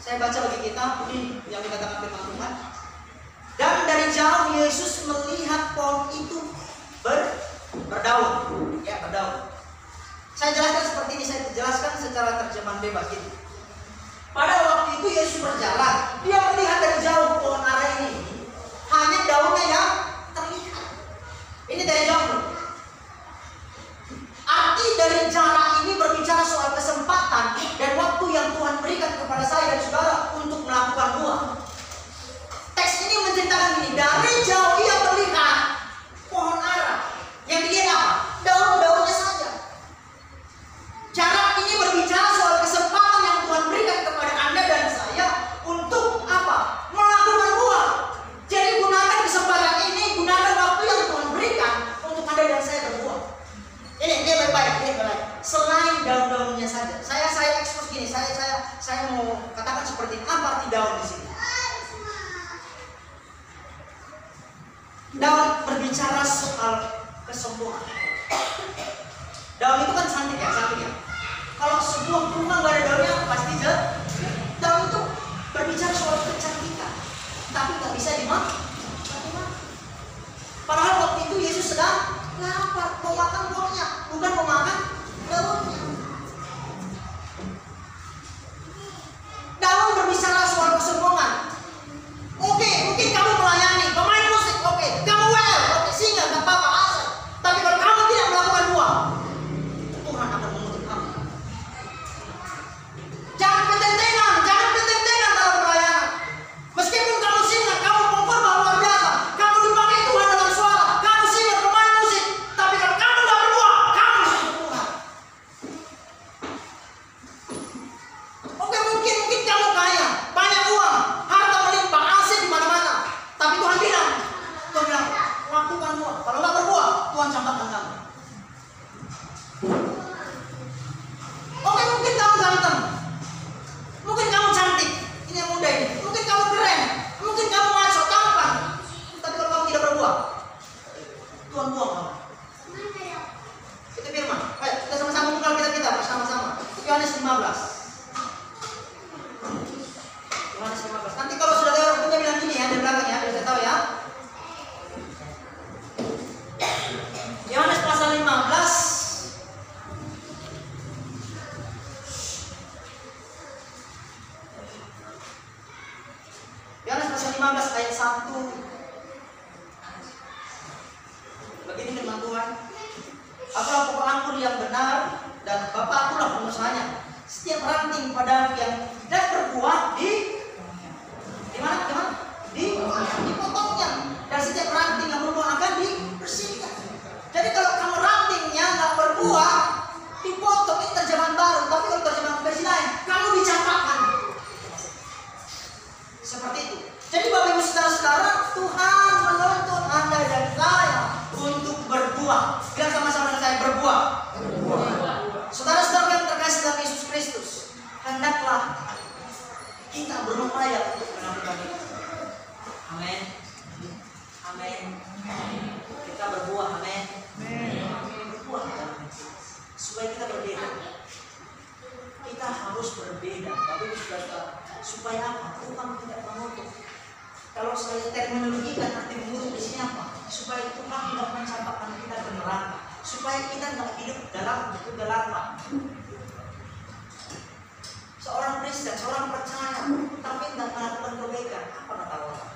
Saya baca bagi kita ini yang dikatakan firman Tuhan. Dan dari jauh Yesus melihat pohon itu berdaun, ya berdaun. Saya jelaskan seperti ini, saya jelaskan secara terjemahan bebas gitu. Pada waktu itu Yesus berjalan, dia melihat dari jauh pohon ara ini, hanya daunnya yang terlihat. Ini dari jauh. Arti dari jarak ini berbicara soal kesempatan dan waktu yang Tuhan berikan kepada saya dan saudara untuk melakukan buah. Teks ini menceritakan ini, dari jauh ia melihat pohon ara. Yang dilihat apa? Daun-daunnya saja. Jarak ini berbicara soal kesempatan yang Tuhan berikan kepada Anda dan saya untuk apa? Melakukan buah. Jadi gunakan kesempatan ini, gunakan waktu yang Tuhan berikan untuk Anda dan saya berbuah. Ini dia baik-baik. Selain daun-daunnya saja, saya expose gini, saya mau katakan seperti ini. Apa arti daun di sini? Daun berbicara soal kesempurnaan. Daun itu kan cantik ya. Kalau sebuah bunga nggak ada daunnya pasti jelek. Daun itu berbicara soal kecantikan, tapi nggak bisa dimakan. Padahal waktu itu Yesus sedang lapar, mau makan buahnya, bukan mau makan daunnya. Daun berbicara soal kesombongan. Oke, mungkin kamu melayani, pemain musik, oke, kamu oke, singa, nggak apa-apa, asal. Tapi kalau kamu tidak melakukan buah, Tuhan akan mengutuk kamu. Jangan petentengan dalam pelayanan. Meskipun kamu singa, kamu pengkorban luar biasa, kamu dipakai Tuhan dalam suara, kamu singa, pemain musik, tapi kalau kamu nggak berbuah, kamu mengutuk Tuhan. Oke, mungkin kamu kaya, banyak uang, harta melimpah, aset di mana-mana, tapi Tuhan bilang, lakukan buah. Kalau nggak berbuah, Tuhan campakkan kamu. Oke, mungkin kamu ganteng, mungkin kamu cantik, ini yang muda ini, mungkin kamu keren, mungkin kamu maco, tampan, tapi kalau kamu tidak berbuah, Tuhan buang kamu. Itu firman. Ayo kita sama-sama buka kita bersama-sama. Yohanes 15. Yohanes 15. Nanti kalau sudah ada orang punya bilang gini ya, di belakangnya, biar saya tahu ya. Yohanes pasal 15. Yohanes pasal 15 ayat 1. Begini firman Tuhan. Akulah pokok anggur yang benar dan Bapa akulah pengusahanya. Setiap ranting pada yang tidak berbuah di mana? Dipotongnya. Dan setiap ranting yang berbuah akan dibersihkan. Jadi kalau kamu rantingnya nggak berbuah, dipotong. Ini terjemahan baru. Tapi kalau terjemahan versi lain, kamu dicampakkan. Seperti itu. Jadi Bapak Ibu saudara-saudara, Tuhan menuntut Anda dan saya untuk berbuah. Bilang sama-sama dengan saya, berbuah. Saudara-saudara yang terkasih dalam Yesus Kristus, hendaklah kita berupaya untuk melakukan itu. Amin. Amin. Kita berbuah, amin. Berbuah supaya kita berbeda. Kita harus berbeda. Tapi supaya apa? Tuhan tidak mengutuk. Kalau saya terminologikan nanti mengutuk di sini apa? Supaya Tuhan tidak mencampakkan kita ke neraka. Supaya kita tidak hidup dalam kegelapan. Seorang Kristen, seorang percaya, tapi tidak melakukan kebaikan, apa kata orang?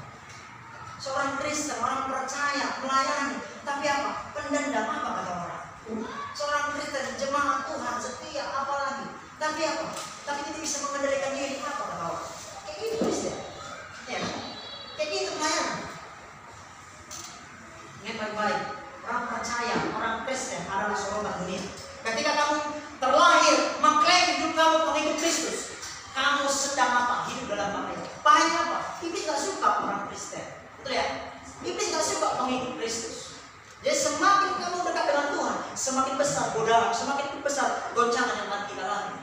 Seorang Kristen, orang percaya, melayani, tapi apa? Pendendam, apa kata orang? Seorang Kristen, jemaat Tuhan, setia, apa lagi? Tapi apa? Tapi tidak bisa mengendalikan diri, apa kata orang? Kayak gitu Kristen, ya, kayak gitu melayani. Ingat baik-baik, orang percaya, orang Kristen adalah sorotan dunia. Ketika kamu terlahir, mengklaim hidup kamu pengikut Kristus, kamu sedang apa? Hidup dalam bahaya. Bahaya apa? Iblis gak suka orang Kristen. Betul ya? Iblis gak suka pengikut Kristus. Jadi semakin kamu dekat dengan Tuhan, semakin besar godaan, semakin besar goncangan yang akan kita alami.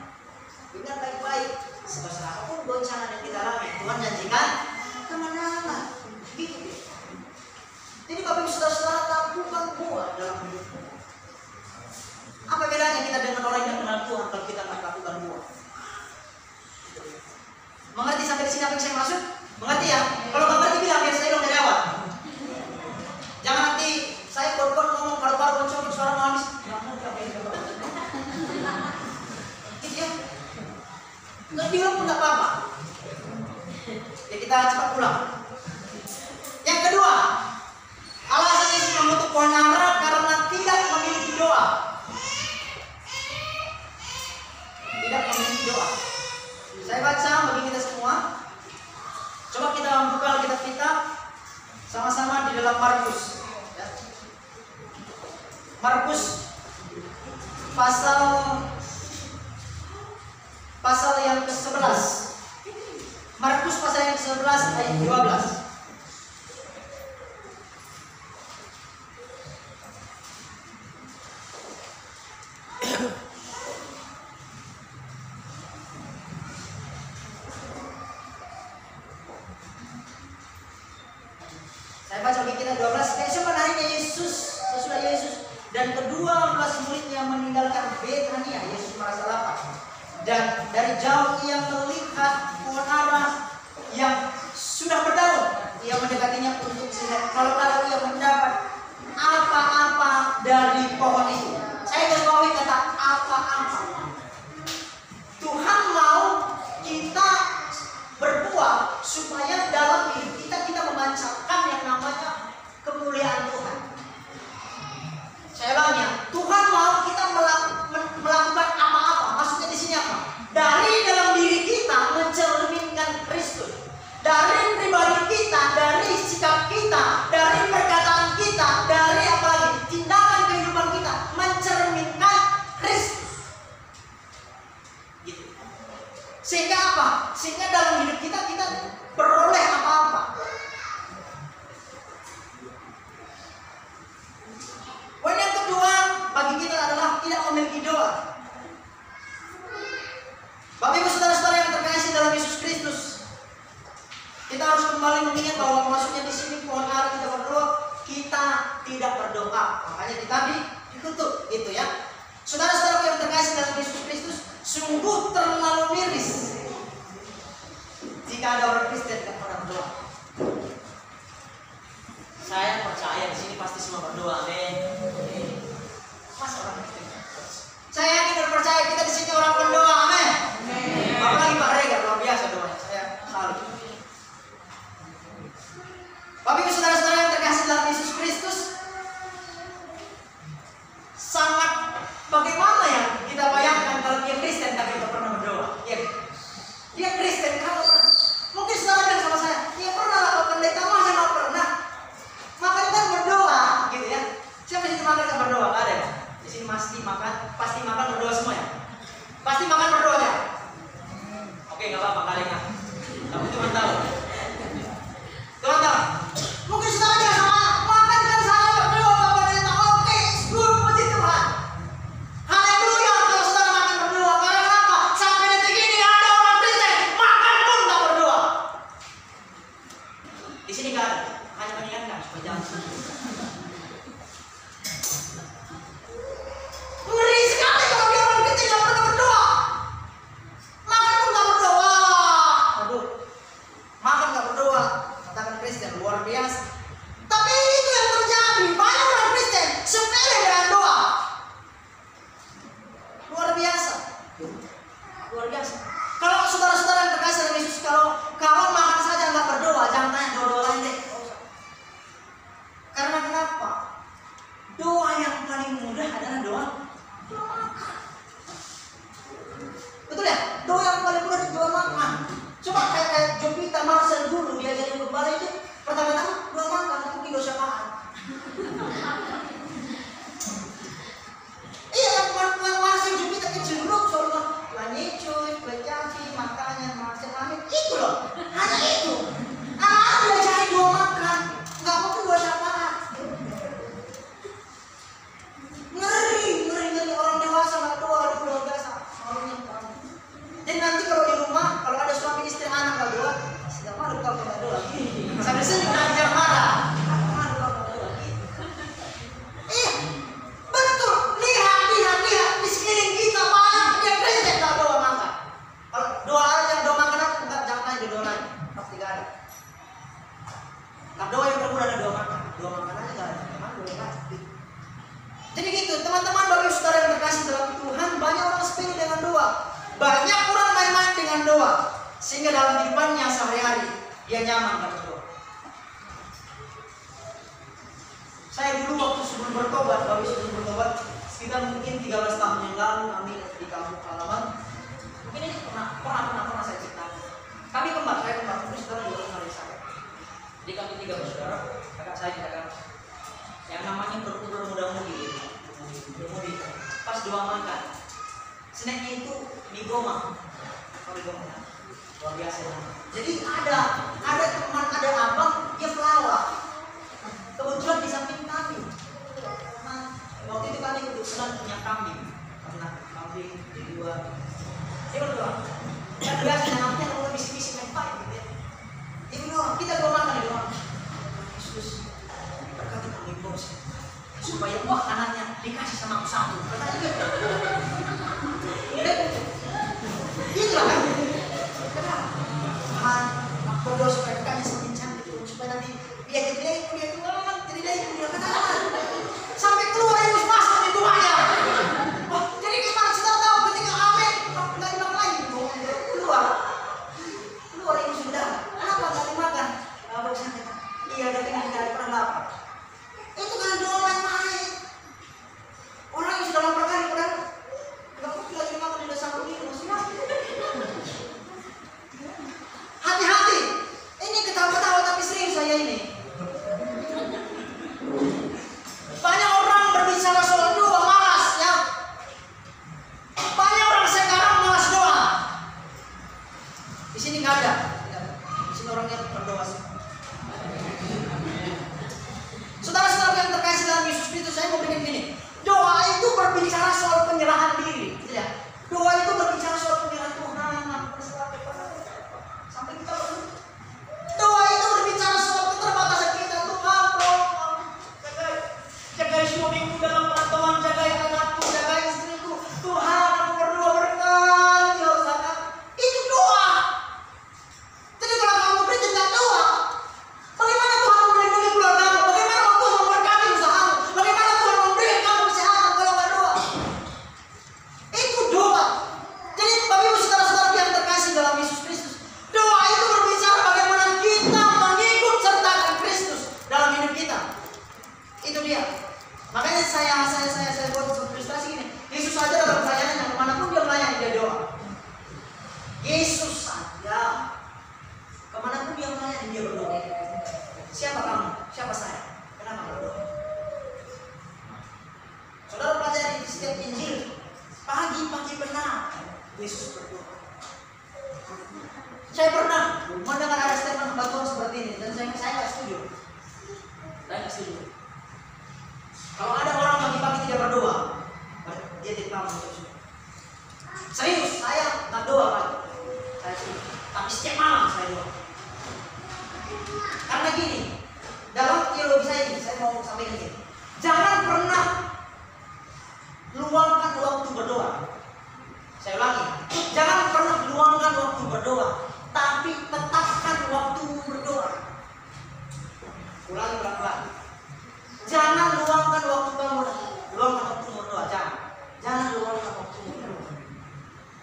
Ingat baik-baik, sebesar apapun goncangan yang kita alami, Tuhan janjikan kemenangan. Gitu. Jadi Bapak Ibu Saudara-saudara, lakukan buah dalam hidupmu. Apa bedanya kita dengan orang yang kenal Tuhan kalau kita nggak lakukan buah? Mengerti sampai di sini apa yang saya maksud? Mengerti ya? Kalau nggak ngerti bilang biar saya dong dari awal. Jangan nanti saya kot-kot ngomong baru-baru muncul suara manis. Gitu ya? Nggak bilang pun nggak apa-apa. Ya kita cepat pulang. Yang kedua, alasan Yesus mengutuk pohon ara karena tidak memiliki doa. Tidak memiliki doa. Saya baca bagi kita semua. Coba kita buka Alkitab kita sama-sama di dalam Markus. Ya. Markus pasal yang ke-11. Markus pasal yang ke-11 ayat 12. Saya baca bagi kita 12. Keesokan harinya sesudah Yesus dan ke-12 muridnya meninggalkan Betania, Yesus merasa lapar. Dan dari jauh ia melihat pohon ara yang sudah berdaun. Ia mendekatinya untuk melihat kalau ia mendapat apa-apa dari pohon itu. Saya garis bawahi kata apa-apa. Tuhan mau kita berbuah supaya dalam hidup kita memancarkan yang namanya kemuliaan Tuhan. Saya ulangi, Tuhan mau kita melakukan apa-apa. Maksudnya di sini apa? Dari dalam diri kita mencerminkan Kristus. Dari pribadi kita, dari sikap kita, dari perkataan kita, dari apa lagi? Tindakan kehidupan kita mencerminkan Kristus. Gitu. Sehingga apa? Sehingga dalam hidup kita beroleh apa-apa. Poin yang kedua bagi kita adalah tidak memiliki doa. Bapak Ibu Saudara-saudara yang terkasih dalam Yesus Kristus, kita harus kembali mengingat bahwa maksudnya di sini pohon ara kita berdoa, kita tidak berdoa. Makanya kita dikutuk, gitu ya. Saudara-saudara yang terkasih dalam Yesus Kristus, sungguh terlalu miris jika ada orang Kristen yang pernah berdoa. Saya percaya di sini pasti semua berdoa, amin. Mas orang Kristen. Saya yakin dan percaya kita di sini orang berdoa, amin. Apalagi Pak Regar luar biasa doanya. Saya salut. Bapak Ibu Saudara-saudara yang terkasih dalam Yesus Kristus, sangat bagaimana ya kita bayangkan kalau dia Kristen tapi tidak pernah berdoa. Ya, dia Kristen kalau pernah. Mungkin saudara bilang sama saya, dia pernah lah pendeta, masa nggak pernah. Makan kan berdoa, gitu ya. Siapa di sini makan kan berdoa? Nggak ada ya? Di sini pasti makan berdoa semua ya. Pasti makan berdoa ya. Oke, nggak apa-apa kali ya. Kamu cuma tahu. Tuhan tahu. Mungkin saudara bilang sama, makan kan saya berdoa Bapak pendeta. Oke, good, puji Tuhan. sehingga dalam kehidupannya sehari-hari dia nyaman dan berdoa. Saya dulu waktu sebelum bertobat, sekitar mungkin 13 tahun yang lalu kami di kampung halaman. Mungkin ini pernah saya ceritakan. Saya kembar, mungkin saudara juga kenal saya. Jadi kami 3 bersaudara, kakak saya tidak kan. Yang namanya bermuda-mudi. Pas doa makan, snacknya itu mie gomang. Luar biasa. Jadi ada teman, ada abang, dia pelawak. Kebetulan di samping kami. Nah, waktu itu kami kebetulan punya kambing. Karena kambing kedua. Dia berdoa. Dan biasa namanya kalau bisik-bisik yang baik gitu ya. Dia berdoa, kita doa makan di doa. Yesus, berkati kami bos. Supaya anaknya dikasih sama aku satu. Itulah kan. Tuhan, aku berdoa supaya kakaknya semakin cantik, supaya nanti dia sampai keluar Yesus masuk di rumahnya. Wah, jadi gimana sudah tahu ketika amin, nggak dimakan lagi, keluar Yesus sudah. Kenapa nggak dimakan? Bapak saya iya dari pernah lapar. Itu kan doa yang lain. Orang yang sudah lapar kali udah nggak mungkin lagi makan di dasar ini masih mati. Hati-hati, ini ketawa-ketawa tapi serius saya ini. Banyak orang berbicara soal doa malas ya. Banyak orang sekarang malas doa. Di sini nggak ada. Di sini orang yang berdoa. Saudara-saudara yang terkasih dalam Yesus Kristus, saya mau bikin gini. Doa itu berbicara soal penyerahan diri, gitu ya. Doa itu berbicara soal penyerahan Tuhan. Sampai kita berdoa. Doa itu berbicara soal keterbatasan kita. Tuhan, jaga suamiku dalam perantauan, jaga anakku, jaga istriku. Tuhan, aku berdoa berkali dosa. Itu doa. Jadi kalau kamu beri tidak doa, bagaimana Tuhan melindungi keluargamu? Bagaimana Tuhan memberkati usahamu? Bagaimana Tuhan memberi kamu kesehatan kalau nggak doa? Itu doa. Jadi Bapak Ibu saudara-saudara yang terkasih dalam Yesus Kristus, doa itu berbicara bagaimana kita mengikut sertakan Kristus dalam hidup kita. Itu dia. Makanya saya buat ilustrasi gini. Yesus saja dalam perjalanannya kemanapun dia melayani, dia doa. Yesus saja kemanapun dia melayani, dia berdoa. Siapa kamu? Siapa saya? Kenapa berdoa? Saudara pelajari di setiap Injil, pagi-pagi benar Yesus berdoa. Saya pernah mendengar ada statement khotbah seperti ini dan saya nggak setuju. Kalau ada orang pagi-pagi tidak berdoa, dia tidak mau Yesus. Serius, saya nggak doa pagi. Saya serius. Tapi setiap malam saya doa. Karena gini, dalam teologi saya mau sampaikan gini. Jangan pernah luangkan waktu berdoa. Saya ulangi, jangan pernah luangkan waktu berdoa, tapi tetapkan waktu berdoa. Ulangi pelan-pelan. Jangan luangkan waktu kamu, luangkan waktu berdoa. Jangan luangkan waktu berdoa,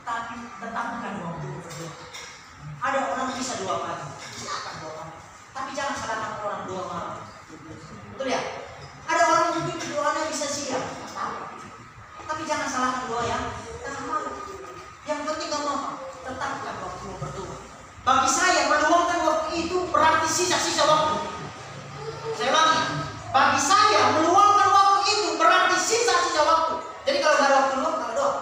tapi tetapkan waktu berdoa. Ada orang bisa doa pagi, silakan doa pagi, tapi jangan salahkan orang doa malam. Betul ya? Ada orang mungkin doanya bisa siang, tapi jangan salahkan doa yang tengah malam. Yang penting kamu apa? Tetapkan waktu berdoa. Bagi saya meluangkan waktu itu berarti sisa-sisa waktu. Saya ulangi, bagi saya meluangkan waktu itu berarti sisa-sisa waktu. Jadi kalau nggak ada waktu luang, nggak doa.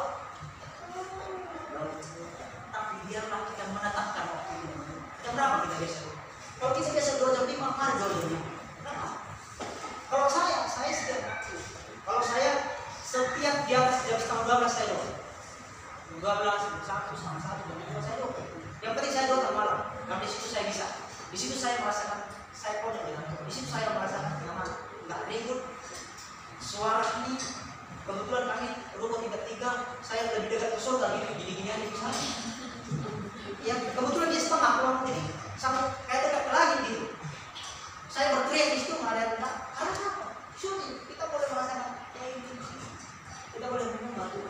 Tapi biarlah kita menetapkan waktu itu. Jam berapa kita biasa doa? Kalau kita biasa doa jam 5, mari doa jam 5. Kenapa? Kalau saya setiap di atas jam setengah 12 saya doa. 12, 1, setengah 1, jam 2 saya doa. Yang penting saya doa malam. Karena di situ saya bisa. Di situ saya merasakan saya pun di situ saya merasakan nyaman, nggak ribut. Suara ini kebetulan kami rumah 33, saya lebih dekat ke surga gitu, gini-gini aja bisa. Ya kebetulan dia setengah ruang ini, sama kayak dekat lagi gitu. Saya berteriak di situ nggak ada yang bilang, karena apa? Syuting kita boleh merasakan kayak gitu. Kita boleh membantu.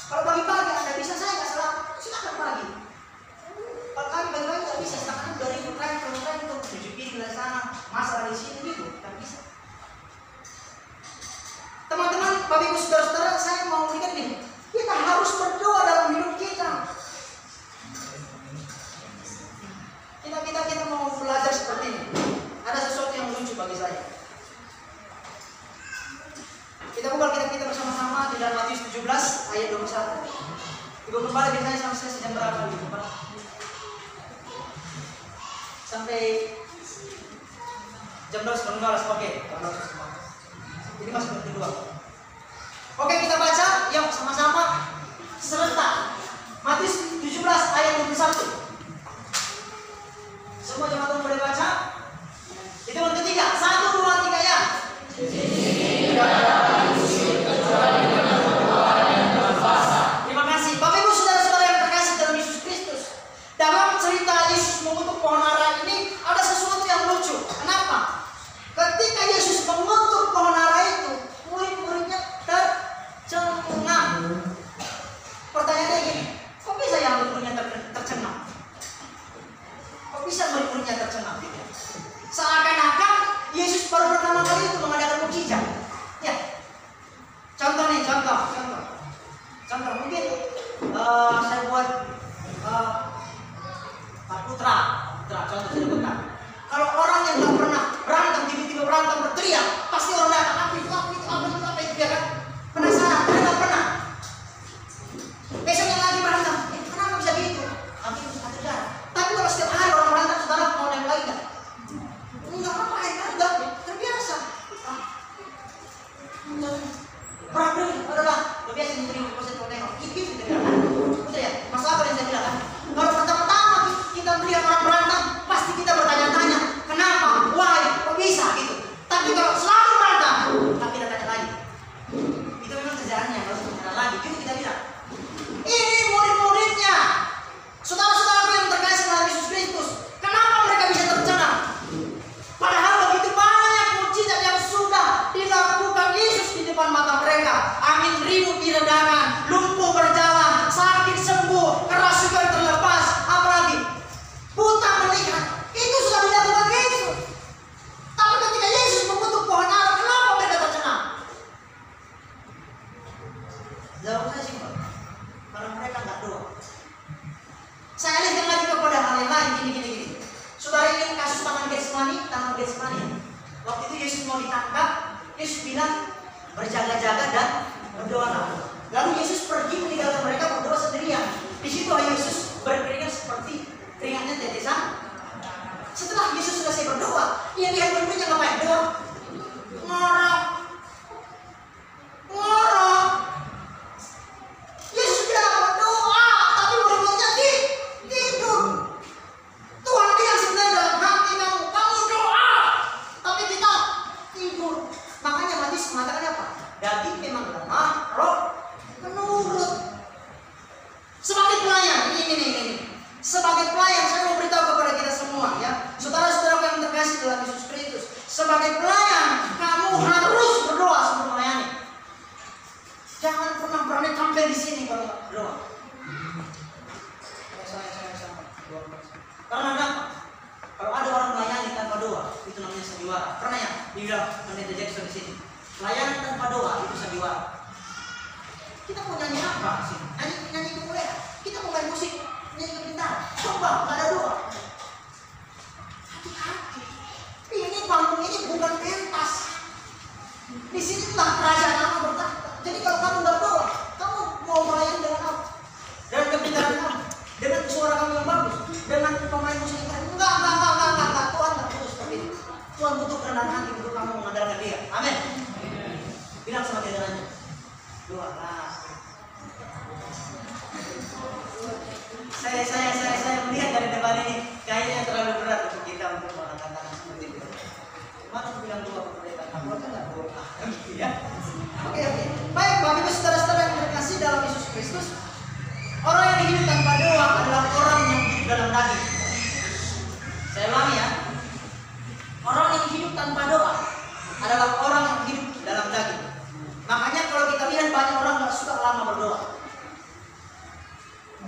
Kalau pagi-pagi Anda bisa, saya nggak salah, silakan pagi. Kalau kami pagi-pagi nggak bisa, setengah 2.000 tren, 7 piring dari sana, masalah di sini gitu, nggak bisa. Teman-teman, Bapak Ibu Saudara-saudara, saya mau berikan ini. Kita harus berdoa dalam hidup kita. Kita mau belajar seperti ini. Ada sesuatu yang lucu bagi saya. Kita buka kitab kita bersama-sama di dalam Matius 17 ayat 21. Ibu kembali biasanya sama saya jam berapa gitu, Pak? Sampai jam 12.15. Oke, ini masih menit kedua. Oke, kita baca yuk sama-sama serentak. Matius 17 ayat 21. Semua jemaat Tuhan boleh baca? Itu yang ketiga. 1, 2, 3 ya. Terima kasih. Bapak Ibu Saudara-saudara yang terkasih dalam Yesus Kristus. Dalam cerita Yesus mengutuk pohon ara ini ada sesuatu yang lucu. Kenapa? Ketika Yesus mengutuk pohon ara itu, murid-muridnya tercengang. Pertanyaannya gini, kok bisa yang murid-muridnya tercengang? Kok bisa murid-muridnya tercengang? Seakan-akan Yesus baru pertama kali itu mengadakan mukjizat. Ya, contoh nih, contoh. Mungkin saya buat Pak Putra, contoh saya buat. Kalau orang yang nggak pernah berantem, tiba-tiba berantem berteriak, pasti orang datang apa itu, ya kan? Penasaran, karena nggak pernah. Besoknya lagi berantem, kenapa bisa gitu? Tapi itu satu cara. Tapi kalau setiap hari orang berantem, saudara mau yang lain nggak? Nggak apa-apa, enggak terbiasa. Berantem adalah terbiasa menerima proses tengok. Itu terbiasa. Betul ya? Maksud apa yang saya bilang kan? Kalau pertama-tama kita melihat orang berantem, pasti kita bertanya-tanya, kenapa? Why? Kok bisa gitu? Tapi kalau selalu berantem, tapi kita tanya lagi. Itu memang sejarahnya, harus kita lagi. Itu kita bilang. Ini murid-muridnya, saudara-saudara yang terkasih dalam Yesus Kristus. Kenapa mereka bisa tercengang? Padahal begitu banyak mukjizat yang sudah dilakukan Yesus di depan mata mereka. Angin ribut diredakan, lumpuh berjalan, sakit sembuh, kerasukan terlepas, apalagi buta melihat. Itu sudah dilakukan Yesus. Tapi ketika Yesus mengutuk pohon ara, kenapa mereka tercengang? Jawab saya simpel. Karena mereka nggak doa. Saya lihat lagi kepada hal yang lain gini. Saudara ingin kasus tangan Getsemani. Waktu itu Yesus mau ditangkap, Yesus bilang berjaga-jaga dan berdoalah. Lalu Yesus pergi meninggalkan mereka berdoa sendirian. Di situ Yesus berkeringat seperti keringatnya tetesan. Setelah Yesus selesai berdoa, ia lihat murid-muridnya ngapain? Doa. Ngorok. Yesus bilang berdoa, tapi murid-muridnya tidur. Tuhan bilang sebenarnya dalam hati kamu doa, tapi kita tidur. Makanya Matius mengatakan apa? Daging memang lemah, roh menurut. Sebagai pelayan, ini. Sebagai pelayan, saya mau beritahu kepada kita semua ya, saudara-saudara yang terkasih dalam Yesus Kristus. Sebagai pelayan, kamu harus berdoa sebelum melayani. Jangan pernah berani tampil di sini kalau nggak berdoa. Karena apa? Kalau ada orang melayani tanpa doa, itu namanya sandiwara. Pernah ya? Dibilang Pendeta Jackson di sini. Pelayanan tanpa doa itu sandiwara. Kita mau nyanyi apa sih? Nyanyi boleh. Kita mau main musik, nyanyi gitar. Coba nggak ada doa. Hati-hati. Ini panggung ini bukan pentas. Di sinilah kerajaan Allah bertahta. Jadi kalau kamu nggak doa, kamu mau melayani dengan apa? Dengan kepintaran kamu, dengan suara kamu yang bagus, dengan pemain musik yang keren. Enggak. Tuhan nggak butuh seperti itu. Tuhan butuh kerendahan hati untuk kamu mengandalkan Dia. Amin. Bilang sama dia nanya, doalah. Saya melihat dari depan ini kayaknya terlalu berat untuk kita untuk mengatakan seperti itu. Mana aku bilang doa kepada mereka? Aku kan nggak doa, gitu ya. Oke. Baik, Bapak Ibu saudara-saudara yang terkasih dalam Yesus Kristus. Orang yang hidup tanpa doa adalah orang yang hidup dalam daging. Saya ulangi ya. Orang yang hidup tanpa doa adalah orang yang hidup dalam daging. Makanya kalau kita lihat banyak orang nggak suka lama berdoa.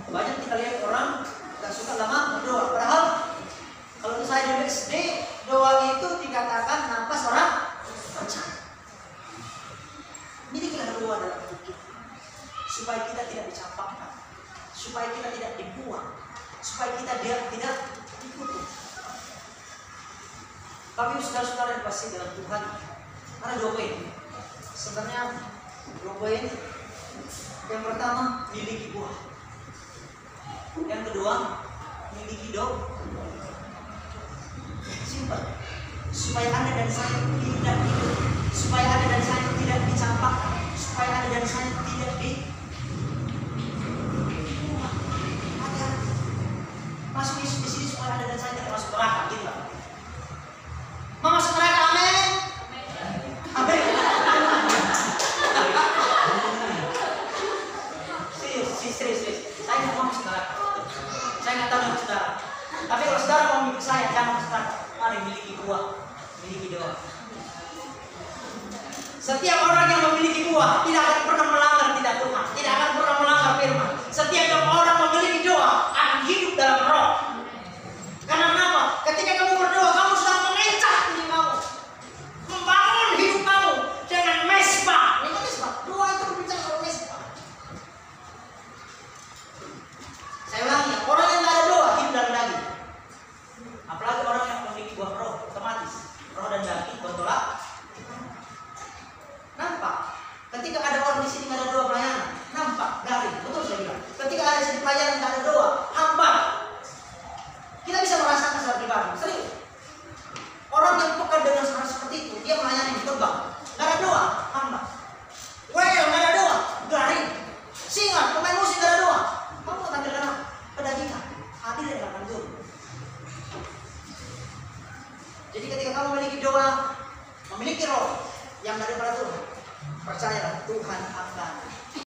Banyak kita lihat orang nggak suka lama berdoa. Padahal dalam hidup kita, supaya kita tidak dicampakkan, supaya kita tidak dibuang, supaya kita tidak dikutuk. Tapi saudara-saudara yang pasti dalam Tuhan, ada 2 poin. Sebenarnya 2 poin. Yang pertama, miliki buah. Yang kedua, miliki doa. Simpel. Supaya Anda dan saya tidak hidup, supaya Anda dan saya tidak dicampakkan, supaya Anda dan saya tidak masuk di sini, supaya Anda dan saya tidak masuk neraka, gitu lah. Mau masuk neraka, amin. Amin. Serius. Saya nggak mau masuk neraka. Saya nggak tahu dengan saudara. Tapi kalau saudara mau mengikut saya, jangan masuk neraka. Mari miliki buah, miliki doa. Setiap orang yang memiliki buah tidak akan pernah melanggar tidak Tuhan, tidak akan pernah melanggar firman. Setiap orang memiliki doa akan hidup dalam roh. Karena kenapa? Ketika kamu berdoa, kamu sedang mengencah diri kamu, membangun hidup kamu dengan mesbah. Ini mesbah. Doa itu berbicara soal mesbah. Saya ulangi ya, orang yang tidak ada doa hidup dalam daging. Apalagi orang yang memiliki buah roh, otomatis roh dan daging bertolak. Nampak? Ketika ada orang di sini nggak ada doa pelayanan, nampak, garing, betul saya bilang. Ketika ada di sini pelayanan nggak ada doa, hambar. Kita bisa merasakan secara pribadi, serius. Orang yang peka dengan hal seperti itu, dia melayani di gerbang, nggak ada doa, hambar. Well, nggak ada doa, garing. Singa, pemain musik nggak ada doa. Kamu tampilkan apa? Pedagingan, hadir dan akan turun. Jadi ketika kamu memiliki doa, memiliki roh yang daripada Tuhan, percayalah Tuhan akan